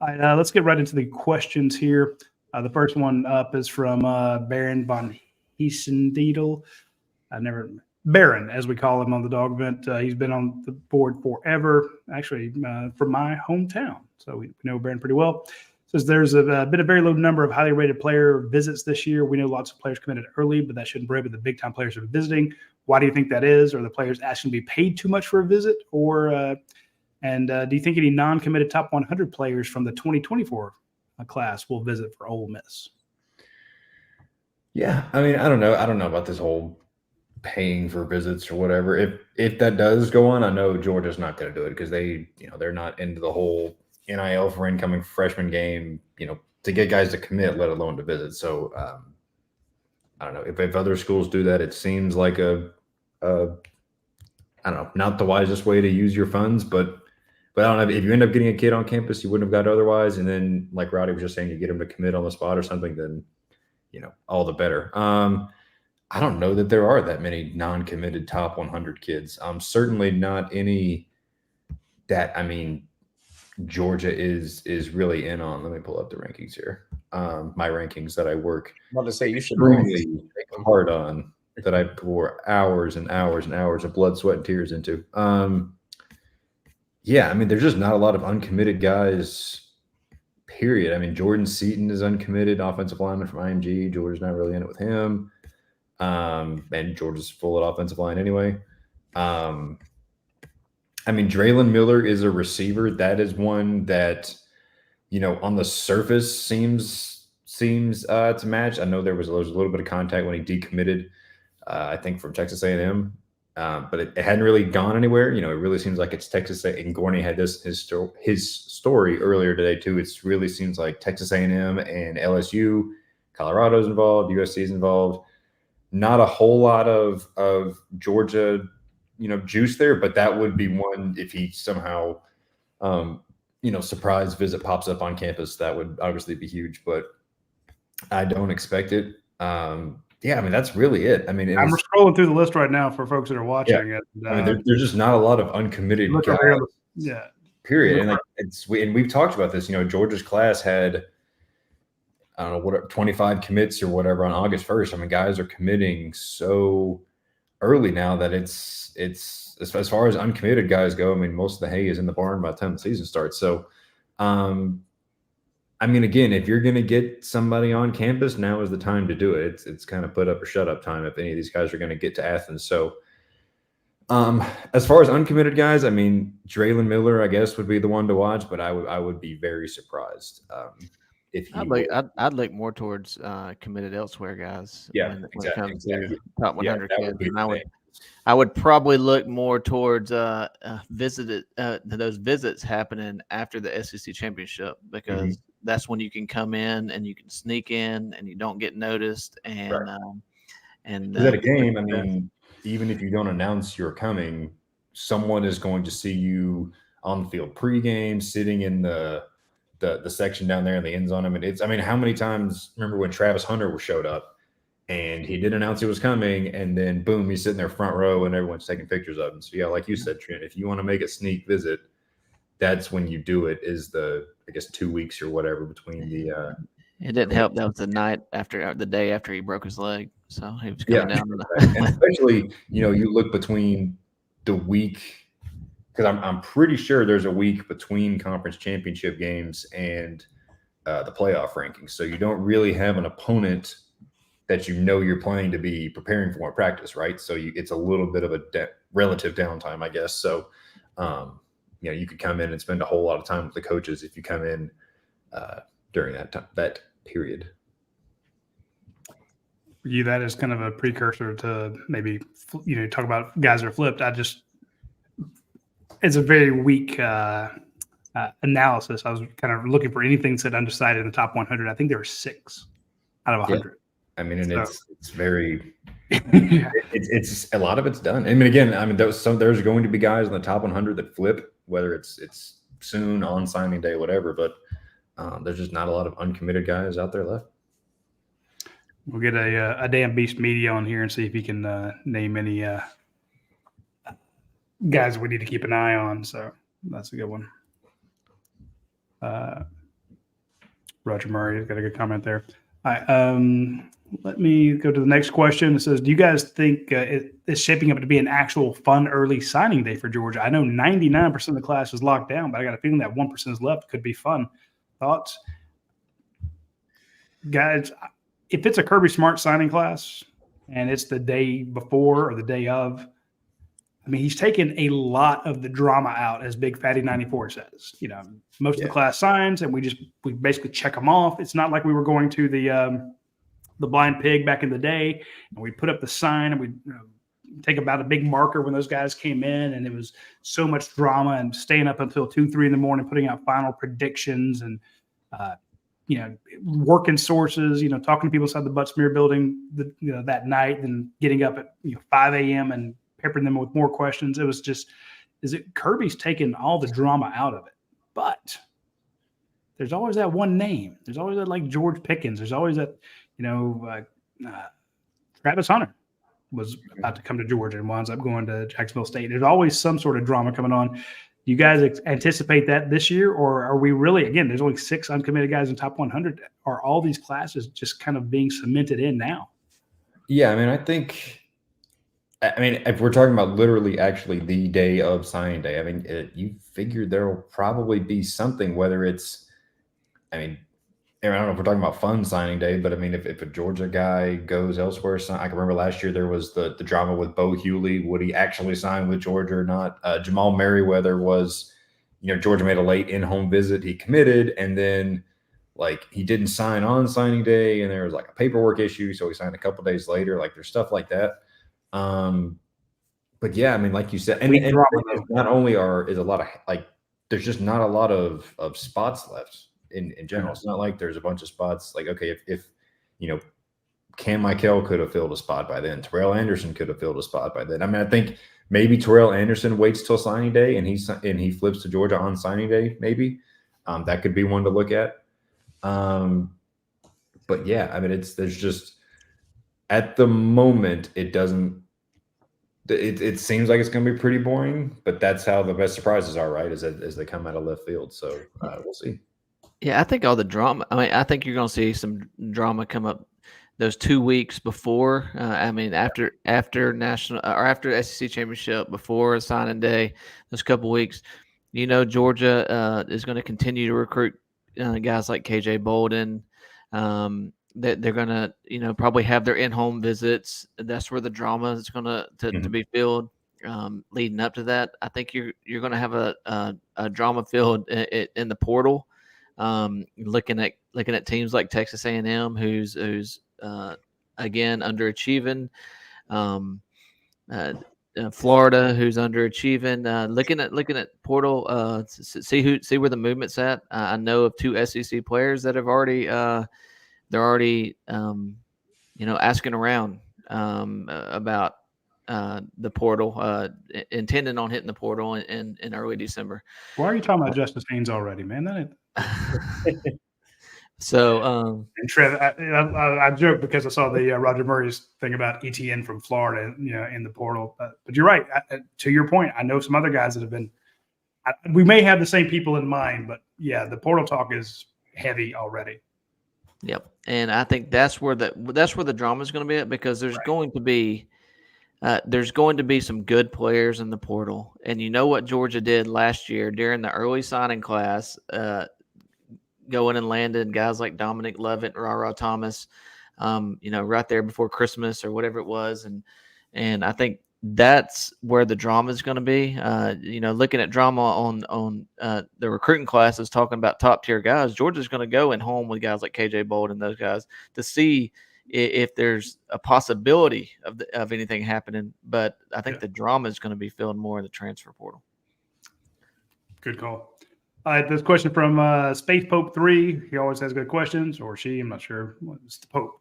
All right, let's get right into the questions here. The first one up is from Baron von Hiesendiedel. Baron, as we call him on the dog event. He's been on the board forever, actually from my hometown. So we know Baron pretty well. Says there's been a very low number of highly rated player visits this year. We know lots of players committed early, but that shouldn't prohibit the big time players from visiting. Why do you think that is? Are the players asking to be paid too much for a visit? Or do you think any non-committed top 100 players from the 2024 class will visit for Ole Miss? Yeah, I don't know. I don't know about this whole paying for visits or whatever. If that does go on, I know Georgia's not going to do it because they're not into the whole NIL for incoming freshman game, to get guys to commit, let alone to visit. So I don't know if other schools do that. It seems like I don't know, not the wisest way to use your funds, but I don't know if you end up getting a kid on campus you wouldn't have got otherwise, and then like Roddy was just saying, you get him to commit on the spot or something, then all the better. I don't know that there are that many non-committed top 100 kids. Certainly not any that Georgia is really in on. Let me pull up the rankings here. My rankings that I work. I'm about to say you should really hard on, that I pour hours and hours and hours of blood, sweat, and tears into. There's just not a lot of uncommitted guys. Period. Jordan Seaton is uncommitted, offensive lineman from IMG. Georgia's not really in it with him. And Georgia's full at offensive line anyway. Draylon Miller is a receiver. That is one that, on the surface seems to match. I know there was a little bit of contact when he decommitted, I think from Texas A&M, but it hadn't really gone anywhere. It really seems like it's Texas. And Gorney had his story earlier today too. It really seems like Texas A&M and LSU, Colorado's involved, USC's involved. Not a whole lot of Georgia, juice there, but that would be one if he somehow, surprise visit pops up on campus. That would obviously be huge, but I don't expect it. Yeah, I mean, that's really it. I mean, I'm scrolling through the list right now for folks that are watching it. I mean, there's just not a lot of uncommitted look guys. over here. Yeah. Period. And and we've talked about this. Georgia's class had, I don't know, what, 25 commits or whatever on August 1st. I mean, guys are committing so early now that it's as far as uncommitted guys go. I mean, most of the hay is in the barn by the time the season starts. So, I mean, again, if you're going to get somebody on campus, now is the time to do it. It's kind of put up or shut up time if any of these guys are going to get to Athens. So, as far as uncommitted guys, I mean, Draylon Miller, I guess, would be the one to watch, but I would be very surprised if he. I'd look more towards committed elsewhere guys. Yeah, when exactly. it comes to top 100 that kids. And I would probably look more towards those visits happening after the SEC championship, because that's when you can come in and you can sneak in and you don't get noticed. And and at a game, I mean, even if you don't announce you're coming, someone is going to see you on the field pregame, sitting in the section down there in the end zone. I mean, how many times remember when Travis Hunter showed up and he did announce he was coming, and then boom, he's sitting there front row and everyone's taking pictures of him. So yeah, like you said, Trent, if you want to make a sneak visit, that's when you do it. Is the, I guess, 2 weeks or whatever between the. It didn't help. That was the day after he broke his leg, so he was coming down. And especially, you look between the week, because I'm pretty sure there's a week between conference championship games and the playoff rankings. So you don't really have an opponent that you're playing to be preparing for in practice, right? So it's a little bit of a relative downtime, I guess. So, you could come in and spend a whole lot of time with the coaches if you come in during that period. That is kind of a precursor to maybe, talk about guys that are flipped. It's a very weak analysis. I was kind of looking for anything that said undecided in the top 100. I think there were 6 out of 100. Yeah. I mean, and it's very, it's a lot of it's done. I mean, again, there's going to be guys in the top 100 that flip, whether it's soon on signing day, whatever, but there's just not a lot of uncommitted guys out there left. We'll get a damn beast media on here and see if he can name any guys we need to keep an eye on. So that's a good one. Roger Murray has got a good comment there. All right, let me go to the next question. It says, do you guys think it's shaping up to be an actual fun early signing day for Georgia? I know 99% of the class is locked down, but I got a feeling that 1% is left. Could be fun. Thoughts? Guys, if it's a Kirby Smart signing class and it's the day before or the day of, he's taken a lot of the drama out, as Big Fatty 94 says. Most of the class signs, and we basically check them off. It's not like we were going to the Blind Pig back in the day, and we put up the sign and we take about a big marker when those guys came in, and it was so much drama and staying up until 2-3 in the morning, putting out final predictions and working sources, talking to people inside the Butt Smear building, that night, and getting up at 5 a.m. and peppering them with more questions. It was just, Kirby's taken all the drama out of it. But there's always that one name. There's always that, like, George Pickens. There's always that, Travis Hunter was about to come to Georgia and winds up going to Jacksonville State. There's always some sort of drama coming on. Do you guys anticipate that this year, or are we really, again, there's only 6 uncommitted guys in top 100. Are all these classes just kind of being cemented in now? Yeah, I think if we're talking about literally actually the day of signing day, you figure there will probably be something, whether it's, I don't know if we're talking about fun signing day, but if a Georgia guy goes elsewhere, I can remember last year there was the drama with Bo Hewley. Would he actually sign with Georgia or not? Jamal Merriweather was, Georgia made a late in-home visit. He committed, and then he didn't sign on signing day, and there was a paperwork issue, so he signed a couple days later. There's stuff like that. But yeah, like you said, and not only is a lot of there's just not a lot of spots left in general. It's not like there's a bunch of spots. Okay, if Cam Michael could have filled a spot by then, Terrell Anderson could have filled a spot by then. I think maybe Terrell Anderson waits till signing day and he flips to Georgia on signing day. Maybe that could be one to look at. But yeah, there's just. At the moment, it doesn't. It seems like it's going to be pretty boring, but that's how the best surprises are, right? As they come out of left field. So we'll see. Yeah, I think all the drama. I mean, I think you're going to see some drama come up those 2 weeks before. After national or after SEC championship, before signing day, those couple weeks, Georgia is going to continue to recruit guys like KJ Bolden. They're going to, probably have their in-home visits. That's where the drama is going to be filled. Leading up to that, I think you're going to have a drama filled in the portal. Looking at teams like Texas A&M, who's again underachieving. Florida, who's underachieving. Looking at portal, see where the movement's at. I know of 2 SEC players that have already they're already asking around about the portal, intending on hitting the portal in early December. Why are you talking about Justice Haynes already, man? That ain't... So, and Trev, I joke because I saw the Roger Murray's thing about ETN from Florida, in the portal. But you're right. To your point, I know some other guys that have been. We may have the same people in mind, but yeah, the portal talk is heavy already. Yep, and I think that's where the drama is going to be at, because there's going to be some good players in the portal. And you know what Georgia did last year during the early signing class, going and landed guys like Dominic Lovett, Rara Thomas, right there before Christmas or whatever it was. And I think that's where the drama is going to be. Looking at drama on the recruiting classes, talking about top tier guys, Georgia's going to go in home with guys like KJ Bold and those guys to see if there's a possibility of anything happening. But I think the drama is going to be filled more in the transfer portal. Good call. All right, this question from Space Pope 3. He always has good questions, or she, I'm not sure. It's the Pope.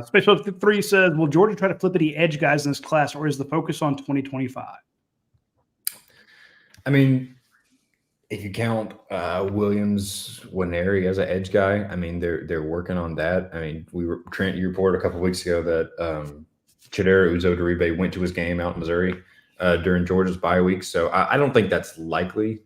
Space Pope 3 says, will Georgia try to flip any edge guys in this class, or is the focus on 2025? I mean, if you count Williams Winery as an edge guy, I mean, they're working on that. I mean, Trent, you reported a couple of weeks ago that Chidera Uzo-Deribe went to his game out in Missouri during Georgia's bye week. So I don't think that's likely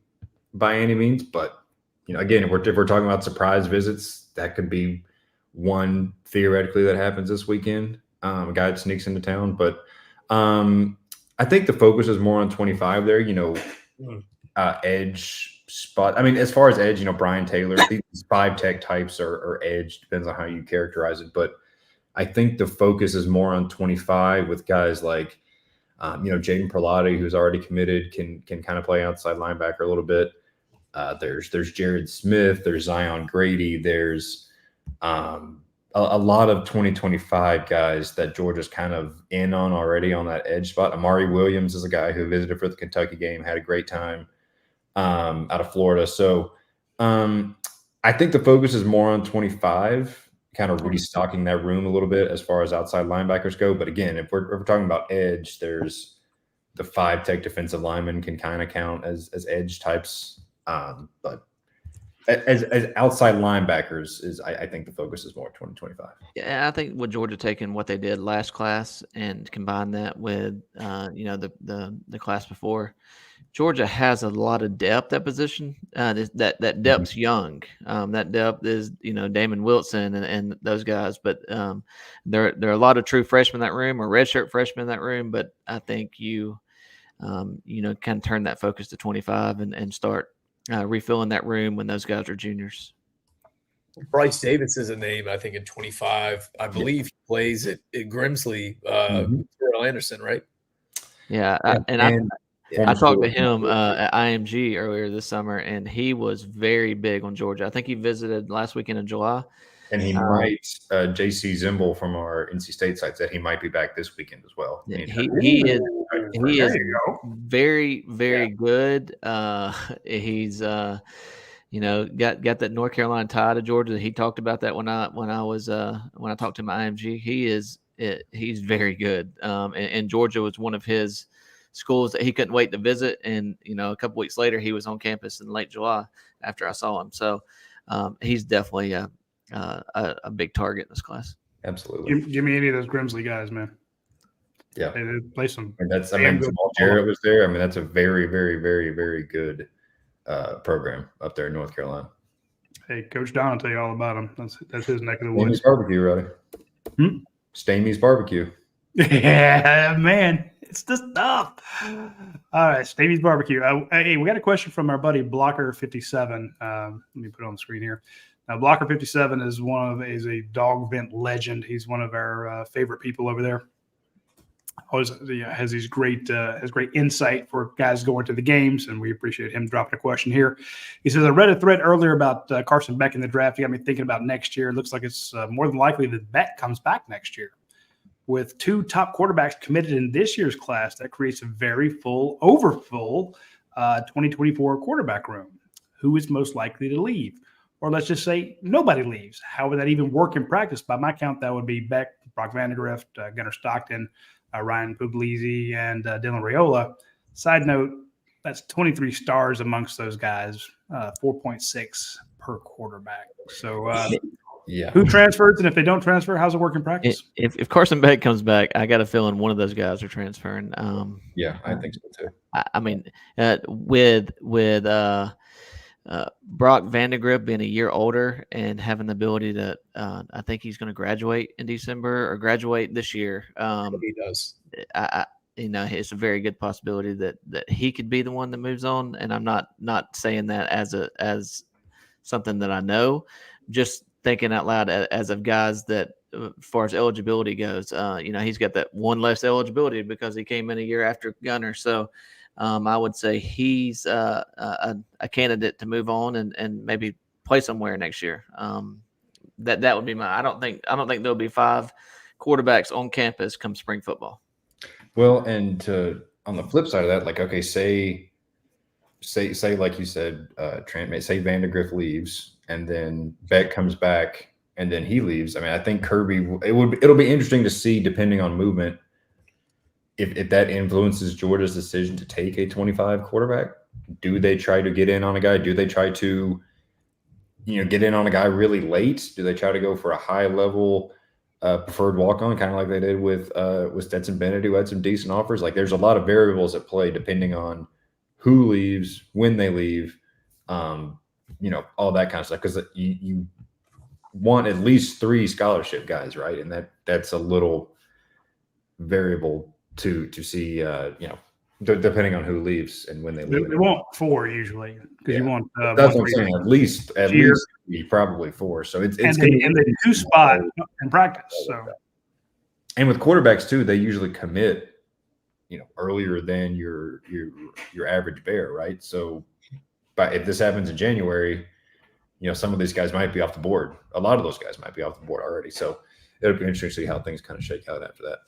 by any means. But, again, if we're talking about surprise visits, that could be one theoretically that happens this weekend. A guy that sneaks into town. But I think the focus is more on 25 there, edge spot. I mean, as far as edge, Brian Taylor, these 5 tech types are edge, depends on how you characterize it. But I think the focus is more on 25 with guys like, Jaden Perlotti, who's already committed, can kind of play outside linebacker a little bit. There's Jared Smith, there's Zion Grady, there's a lot of 2025 guys that Georgia's kind of in on already on that edge spot. Amari Williams is a guy who visited for the Kentucky game, had a great time out of Florida. So I think the focus is more on 25, kind of restocking that room a little bit as far as outside linebackers go. But again, if we're talking about edge, there's the 5 tech defensive linemen can kind of count as edge types. But as outside linebackers I think the focus is more 2025. Yeah, I think with Georgia taking what they did last class and combine that with the class before, Georgia has a lot of depth at position. That depth's young. That depth is Damon Wilson and those guys, but there are a lot of true freshmen in that room or redshirt freshmen in that room. But I think you kind of turn that focus to 25 and start refilling that room when those guys are juniors. Bryce Davis is a name, I think, in 25. I believe he plays at Grimsley, Terrell Anderson, right? Yeah, I talked to him at IMG earlier this summer, and he was very big on Georgia. I think he visited last weekend in July. And he might, J.C. Zimble from our NC State site said he might be back this weekend as well. Yeah, he is very, very good. He's got that North Carolina tie to Georgia. He talked about that when I talked to him at IMG. He's very good. And Georgia was one of his schools that he couldn't wait to visit. And a couple weeks later, he was on campus in late July after I saw him. So he's definitely a big target in this class. Absolutely. Give me any of those Grimsley guys, man. Yeah. They play some. And Jamal Jarrett was there. I mean, that's a very, very, very, very good program up there in North Carolina. Hey, Coach Don will tell you all about him. That's his neck of the Stamey's woods. barbecue, Roddy. Stamey's barbecue. Yeah, man. It's the stuff. All right, Stevie's barbecue. Hey, we got a question from our buddy Blocker57. Let me put it on the screen here. Now, Blocker57 is a dog vent legend. He's one of our favorite people over there. Always has these great insight for guys going to the games, and we appreciate him dropping a question here. He says, I read a thread earlier about Carson Beck in the draft. You got me thinking about next year. It looks like it's more than likely that Beck comes back next year. With 2 top quarterbacks committed in this year's class, that creates a very overfull 2024 quarterback room. Who is most likely to leave? Or let's just say nobody leaves. How would that even work in practice? By my count, that would be Beck, Brock Vandegrift, Gunnar Stockton, Ryan Puglisi, and Dylan Raiola. Side note, that's 23 stars amongst those guys, 4.6 per quarterback. So yeah. Who transfers? And if they don't transfer, how's it work in practice? If Carson Beck comes back, I got a feeling one of those guys are transferring. Yeah, I think so too. I mean, with Brock Vandegrift being a year older and having the ability to, I think he's going to graduate in December or graduate this year. He does. It's a very good possibility that he could be the one that moves on. And I'm not saying that as something that I know, just thinking out loud as of guys that, as far as eligibility goes, he's got that one less eligibility because he came in a year after Gunnar. So I would say he's a candidate to move on and maybe play somewhere next year. That would be I don't think there'll be 5 quarterbacks on campus come spring football. Well, and on the flip side of that, like, okay, say like you said, Trent, say Vandegrift leaves and then Beck comes back and then he leaves. I mean, I think Kirby, it'll be interesting to see, depending on movement, if that influences Georgia's decision to take a 25 quarterback. Do they try to get in on a guy? Do they try to, get in on a guy really late? Do they try to go for a high level preferred walk-on, kind of like they did with Stetson Bennett, who had some decent offers? Like, there's a lot of variables at play depending on who leaves, when they leave, all that kind of stuff. Because you want at least 3 scholarship guys, right? And that's a little variable to see, depending on who leaves and when they leave. They want 4 usually because you want. That's what I'm saying. At least probably 4. So it's and they do spot in practice. So, and with quarterbacks too, they usually commit, earlier than your average bear, right? So, but if this happens in January, some of these guys might be off the board. A lot of those guys might be off the board already. So it'll be interesting to see how things kind of shake out after that.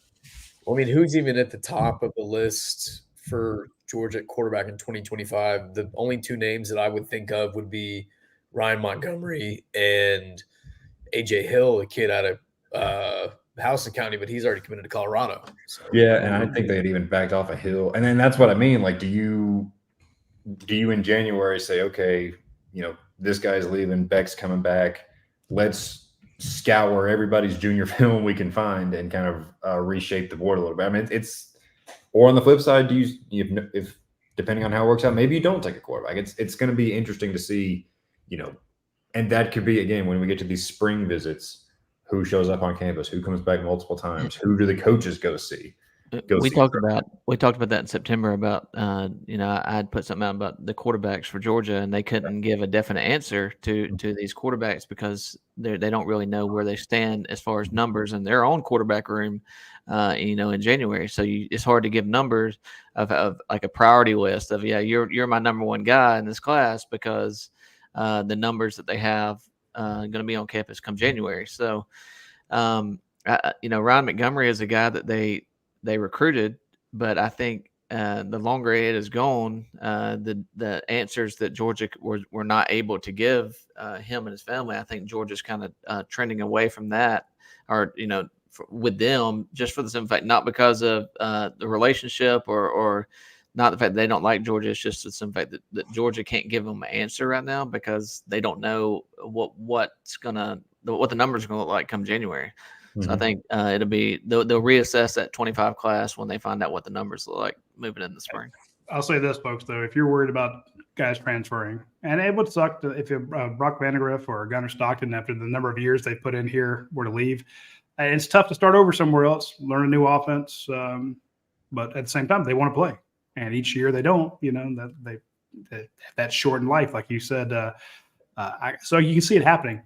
Well, I mean, who's even at the top of the list for Georgia at quarterback in 2025? The only 2 names that I would think of would be Ryan Montgomery and AJ Hill, a kid out of Houston County, but he's already committed to Colorado. So. Yeah, and I think they had even backed off a Hill. And then that's what I mean. Like, do you in January say, okay, this guy's leaving, Beck's coming back, let's scour everybody's junior film we can find and kind of reshape the board a little bit. I mean, or on the flip side, if depending on how it works out, maybe you don't take a quarterback. It's going to be interesting to see, and that could be, again, when we get to these spring visits, who shows up on campus, who comes back multiple times, who do the coaches go see? We talked about that in September about I had put something out about the quarterbacks for Georgia, and they couldn't give a definite answer to these quarterbacks because they don't really know where they stand as far as numbers in their own quarterback room, in January. So it's hard to give numbers of like a priority list of, you're my number 1 guy in this class because the numbers that they have going to be on campus come January. So, Ryan Montgomery is a guy that they recruited, but I think the longer it has gone, the answers that Georgia were not able to give him and his family, I think Georgia's kind of trending away from that, or with them, just for the simple fact, not because of the relationship or not the fact that they don't like Georgia. It's just the simple fact that Georgia can't give them an answer right now because they don't know what the numbers are going to look like come January. So I think it'll be they'll reassess that 25 class when they find out what the numbers look like moving in the spring. I'll say this, folks, though, if you're worried about guys transferring, and it would suck if Brock Vandegrift or Gunnar Stockton, after the number of years they put in here, were to leave. It's tough to start over somewhere else, learn a new offense, but at the same time, they want to play. And each year they don't, that they that shortened life, like you said. So you can see it happening.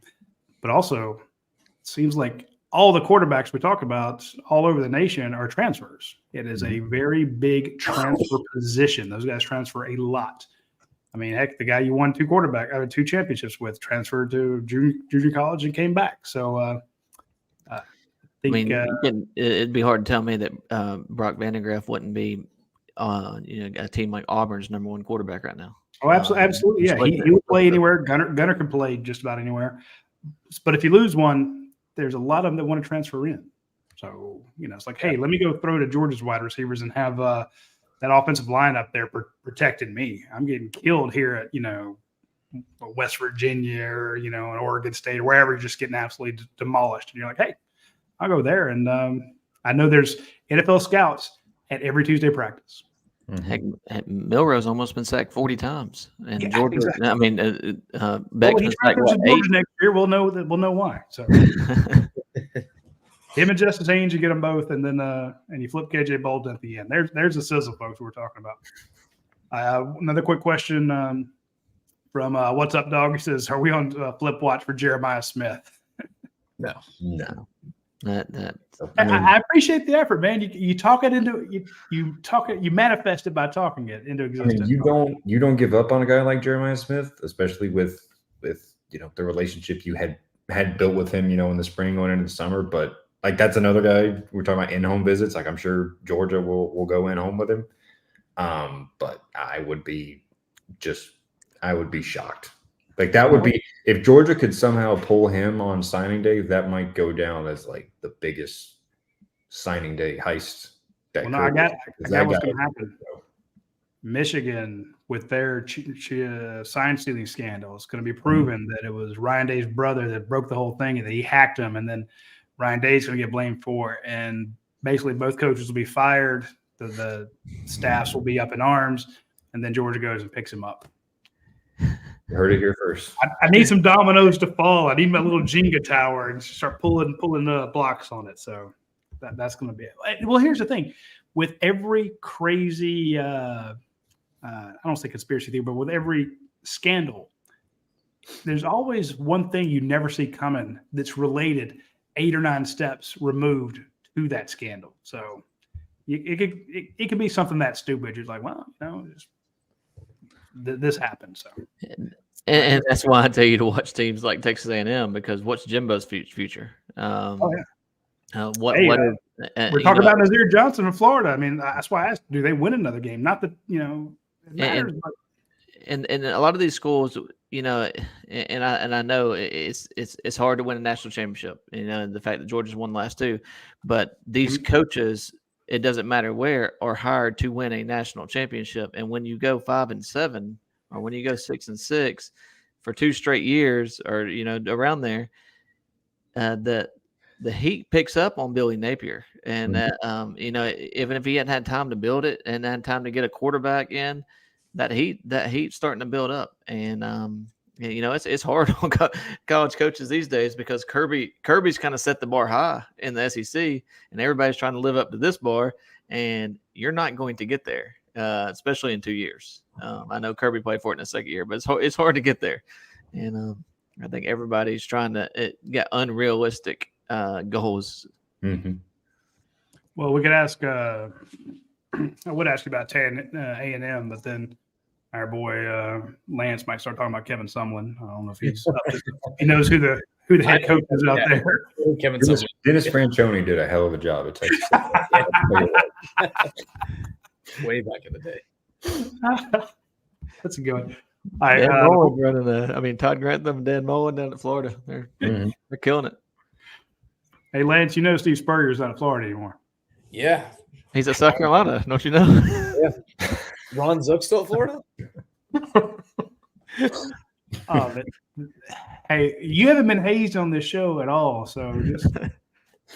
But also, it seems like all the quarterbacks we talk about all over the nation are transfers. It is a very big transfer position. Those guys transfer a lot. I mean, heck, the guy you won two championships with transferred to junior college and came back. So I think it'd be hard to tell me that Brock Vandegrift wouldn't be a team like Auburn's number one quarterback right now. Oh, absolutely. Yeah, he would play anywhere. Gunnar can play just about anywhere. But if you lose one, there's a lot of them that want to transfer in. So, it's like, hey, let me go throw to Georgia's wide receivers and have that offensive line up there protecting me. I'm getting killed here at, West Virginia or, an Oregon State or wherever, you're just getting absolutely demolished. And you're like, hey, I'll go there. And I know there's NFL scouts at every Tuesday practice. Heck, Milrose almost been sacked 40 times, and Georgia. Exactly. I mean, Beck's been sacked what, 8? Next year, we'll know why. So him and Justice Haynes, you get them both, and then and you flip KJ Bolden at the end. There's the sizzle, folks. We're talking about. Another quick question from What's Up, Dog? He says, "Are we on flip watch for Jeremiah Smith?" No. I appreciate the effort, man. You talk it into you manifest it by talking it into existence. I mean, you don't give up on a guy like Jeremiah Smith, especially with the relationship you had built with him, in the spring going into the summer. But like that's another guy we're talking about in-home visits. Like I'm sure Georgia will go in home with him. But I would be shocked. Like that would be if Georgia could somehow pull him on signing day, that might go down as like the biggest signing day heist. I got what's going to happen. Michigan with their sign stealing scandal, it's going to be proven that it was Ryan Day's brother that broke the whole thing and that he hacked him, and then Ryan Day's going to get blamed for it. And basically, both coaches will be fired. The staffs will be up in arms, and then Georgia goes and picks him up. You heard it here first. I need some dominoes to fall. I need my little Jenga tower and start pulling blocks on it. So that's going to be it. Well, here's the thing. With every crazy, I don't say conspiracy theory, but with every scandal, there's always one thing you never see coming that's related 8 or 9 steps removed to that scandal. So it could be something that stupid. You're like, well, this happened. So, and that's why I tell you to watch teams like Texas A&M, because what's Jimbo's future? We're talking about Nazir Johnson in Florida. I mean, that's why I asked, do they win another game? Not that it matters. And a lot of these schools, and I know it's hard to win a national championship. The fact that Georgia's won the last 2, but these coaches, it doesn't matter where, are hired to win a national championship. And when you go 5-7, or when you go 6-6 for 2 straight years, or around there, the heat picks up on Billy Napier. And even if he hadn't had time to build it and had time to get a quarterback in, that heat's starting to build up. And it's hard on college coaches these days, because Kirby's kind of set the bar high in the SEC, and everybody's trying to live up to this bar, and you're not going to get there, especially in 2 years. I know Kirby played for it in the second year, but it's hard to get there. And I think everybody's trying to get unrealistic goals. Mm-hmm. Well, we could ask. I would ask you about A&M, but then our boy Lance might start talking about Kevin Sumlin. I don't know if he's he knows who the head coach is out there. Kevin Sumlin. Dennis Franchione did a hell of a job at Texas. Way back in the day. That's a good one. Todd Grantham and Dan Mullen down at Florida. They're killing it. Hey, Lance, Steve Spurrier's not in Florida anymore. Yeah. He's at South Carolina, don't you know? Yeah. Ron Zook still at Florida? Hey, you haven't been hazed on this show at all, so just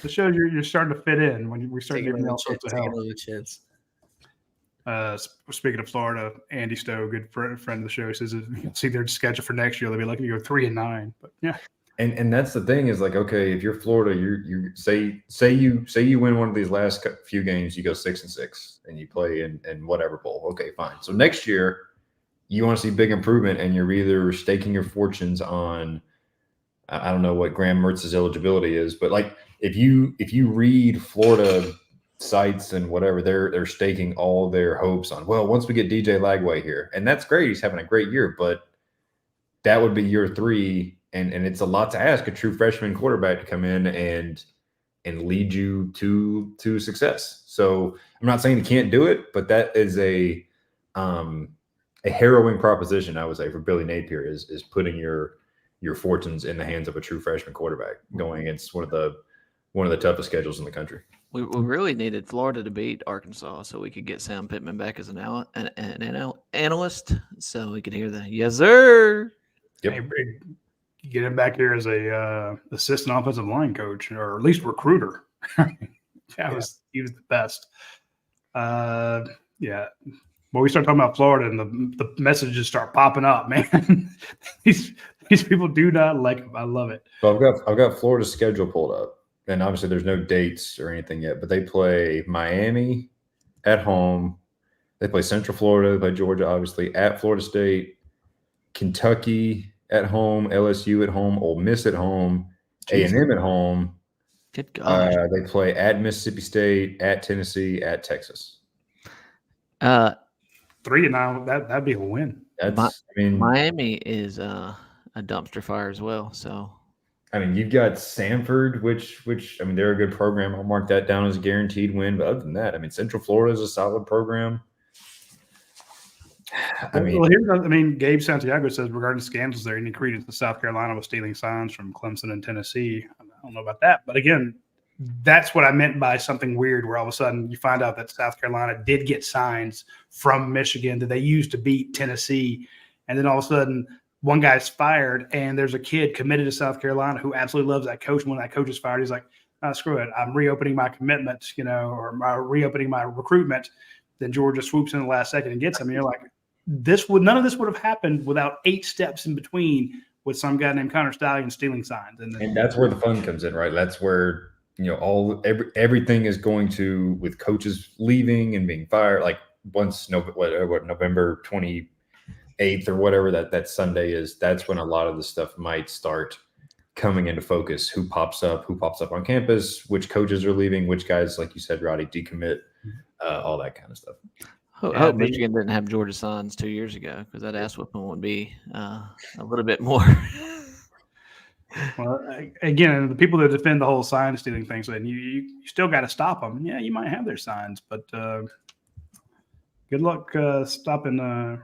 It shows you're starting to fit in when we start Taking giving on all the sorts of chins. help. Taking on the chins. Speaking of Florida, Andy Stowe, good friend of the show, says if you see their schedule for next year, they'll be lucky to go 3-9. But yeah, And that's the thing is like, okay, if you're Florida, you say you win one of these last few games, you go 6-6 and you play in whatever bowl. Okay, fine. So next year you want to see big improvement, and you're either staking your fortunes on, I don't know what Graham Mertz's eligibility is, but like if you read Florida sites and whatever, they're staking all their hopes on, well, once we get DJ Lagway here, and that's great, he's having a great year, but that would be year 3, and it's a lot to ask a true freshman quarterback to come in and lead you to success. So I'm not saying he can't do it, but that is a harrowing proposition, I would say, for Billy Napier is putting your fortunes in the hands of a true freshman quarterback going against one of the toughest schedules in the country. We really needed Florida to beat Arkansas so we could get Sam Pittman back as an analyst, so we could hear the yes sir. Yep. Hey, get him back here as a assistant offensive line coach, or at least recruiter. He was the best. Yeah. Well, we start talking about Florida, and the messages start popping up, man. these people do not like him. I love it. So I've got Florida's schedule pulled up, and obviously there's no dates or anything yet, but they play Miami at home. They play Central Florida. They play Georgia, obviously, at Florida State, Kentucky at home, LSU at home, Ole Miss at home, A&M at home. Good gosh. They play at Mississippi State, at Tennessee, at Texas. 3-9, that'd be a win. Miami is a dumpster fire as well. So, I mean, you've got Samford, which I mean, they're a good program. I'll mark that down as a guaranteed win. But other than that, I mean, Central Florida is a solid program. Gabe Santiago says regarding scandals there, any credence to South Carolina was stealing signs from Clemson and Tennessee. I don't know about that, but again, that's what I meant by something weird, where all of a sudden you find out that South Carolina did get signs from Michigan that they used to beat Tennessee, and then all of a sudden one guy's fired, and there's a kid committed to South Carolina who absolutely loves that coach. When that coach is fired, he's like, oh, screw it, I'm reopening my commitment, or reopening my recruitment. Then Georgia swoops in the last second and gets him. And you're like, none of this would have happened without 8 steps in between with some guy named Connor Stallion stealing signs. And that's where the fun comes in, right? That's where, everything is going to, with coaches leaving and being fired, like once November 28th or whatever that Sunday is, that's when a lot of the stuff might start coming into focus. Who pops up on campus, which coaches are leaving, which guys, like you said, Roddy, decommit, all that kind of stuff. I hope Michigan didn't have Georgia signs 2 years ago, because that ass whooping would be a little bit more. Well, again, the people that defend the whole sign stealing thing, so you still got to stop them. Yeah, you might have their signs, but good luck stopping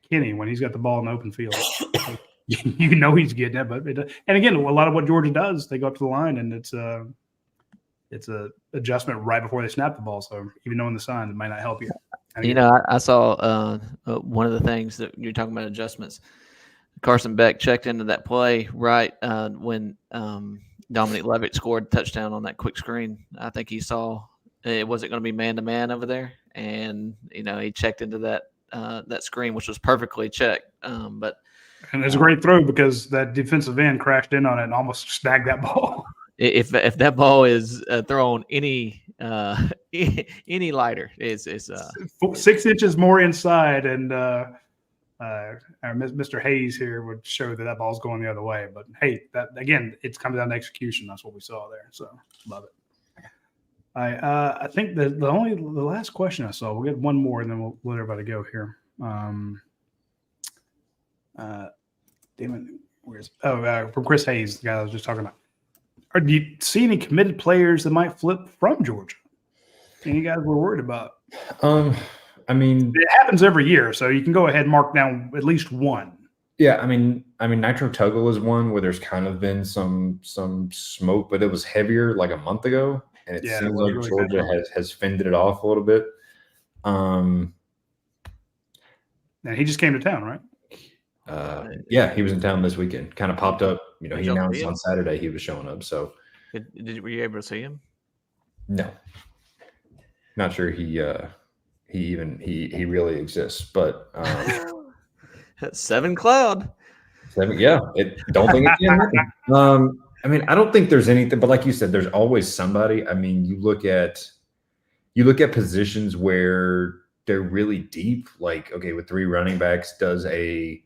Kenny when he's got the ball in the open field. You know he's getting it, but and again, a lot of what Georgia does, they go up to the line, and it's a adjustment right before they snap the ball. So even knowing the sign, it might not help you. I saw one of the things that you're talking about, adjustments. Carson Beck checked into that play right when Dominic Levitt scored a touchdown on that quick screen. I think he saw it wasn't going to be man-to-man over there, and he checked into that screen, which was perfectly checked. And it's a great throw, because that defensive end crashed in on it and almost snagged that ball. If that ball is thrown any lighter, it's 6 inches more inside, and Mr. Hayes here would show that ball's going the other way. But hey, that again, it's coming down to execution. That's what we saw there. So love it. I think the last question I saw, we'll get one more and then we'll let everybody go here. From Chris Hayes, the guy I was just talking about. Do you see any committed players that might flip from Georgia? Any guys we're worried about? I mean, it happens every year, so you can go ahead and mark down at least one. Yeah, I mean, Nitro Tuggle is one where there's kind of been some smoke, but it was heavier like a month ago, and it seems like really Georgia has fended it off a little bit. And he just came to town, right? Yeah, he was in town this weekend. Kind of popped up. He announced on Saturday he was showing up. So Were you able to see him? No, not sure he really exists, but 7 Cloud. yeah, don't think it can happen. I mean, I don't think there's anything, but like you said, there's always somebody. I mean, you look at positions where they're really deep. Like, okay, with 3 running backs, does a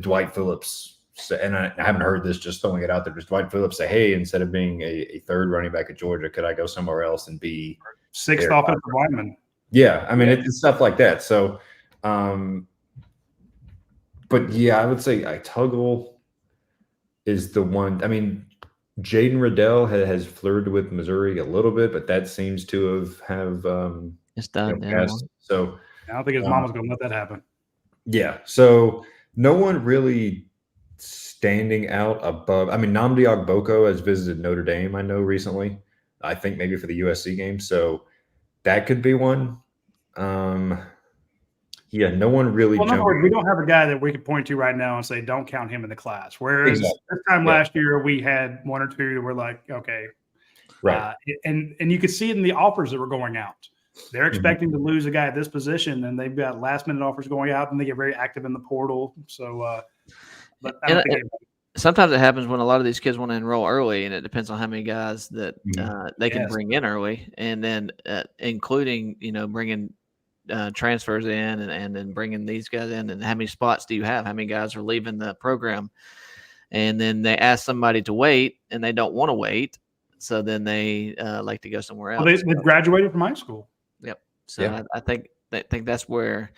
Dwight Phillips, and I haven't heard this, just throwing it out there. Does Dwight Phillips say, hey, instead of being a 3rd running back at Georgia, could I go somewhere else and be 6th offensive lineman? Yeah, I mean, it's stuff like that. So, but yeah, I would say Tuggle is the one. I mean, Jaden Riddell has flirted with Missouri a little bit, but that seems to have It's done. passed. So I don't think his mom was going to let that happen. Yeah. So no one really standing out above. I mean, Nnamdi Ogboko has visited Notre Dame, I know, recently. I think maybe for the USC game. So that could be one. Yeah, no one really. Well, in other words, we don't have a guy that we could point to right now and say, don't count him in the class. Whereas this time last year, we had 1 or 2 that were like, okay. Right. And you could see it in the offers that were going out. They're expecting to lose a guy at this position, and they've got last-minute offers going out, and they get very active in the portal. So, but I don't think sometimes it happens when a lot of these kids want to enroll early, and it depends on how many guys that they can bring in early, and then including bringing transfers in and then bringing these guys in, and how many spots do you have? How many guys are leaving the program? And then they ask somebody to wait, and they don't want to wait, so then they like to go somewhere else. Well, they've graduated from high school. Yep. So I think that's where.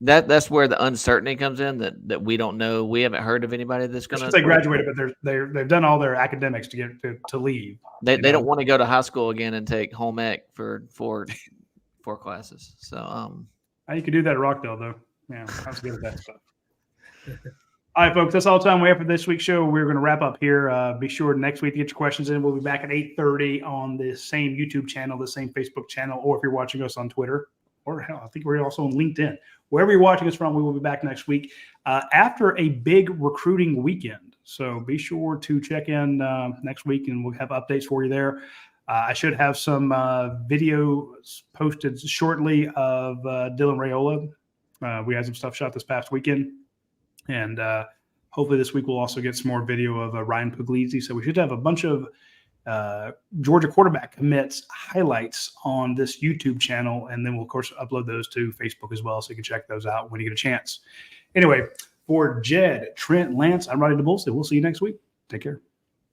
That's where the uncertainty comes in, that we don't know. We haven't heard of anybody that's going to. They graduated, but they've done all their academics to get to leave. They don't want to go to high school again and take home ec for 4 classes. So you could do that at Rockdale, though. Yeah, I was good at that stuff. All right, folks, that's all the time we have for this week's show. We're going to wrap up here. Be sure next week to get your questions in. We'll be back at 8:30 on the same YouTube channel, the same Facebook channel, or if you're watching us on Twitter, or hell, I think we're also on LinkedIn. Wherever you're watching us from, we will be back next week after a big recruiting weekend. So be sure to check in next week, and we'll have updates for you there. I should have some videos posted shortly of Dylan Raiola. We had some stuff shot this past weekend. And hopefully this week we'll also get some more video of Ryan Puglisi. So we should have a bunch of Georgia quarterback commits highlights on this YouTube channel. And then we'll, of course, upload those to Facebook as well, so you can check those out when you get a chance. Anyway, for Jed, Trent, Lance, I'm Rodney DeBulsey. We'll see you next week. Take care.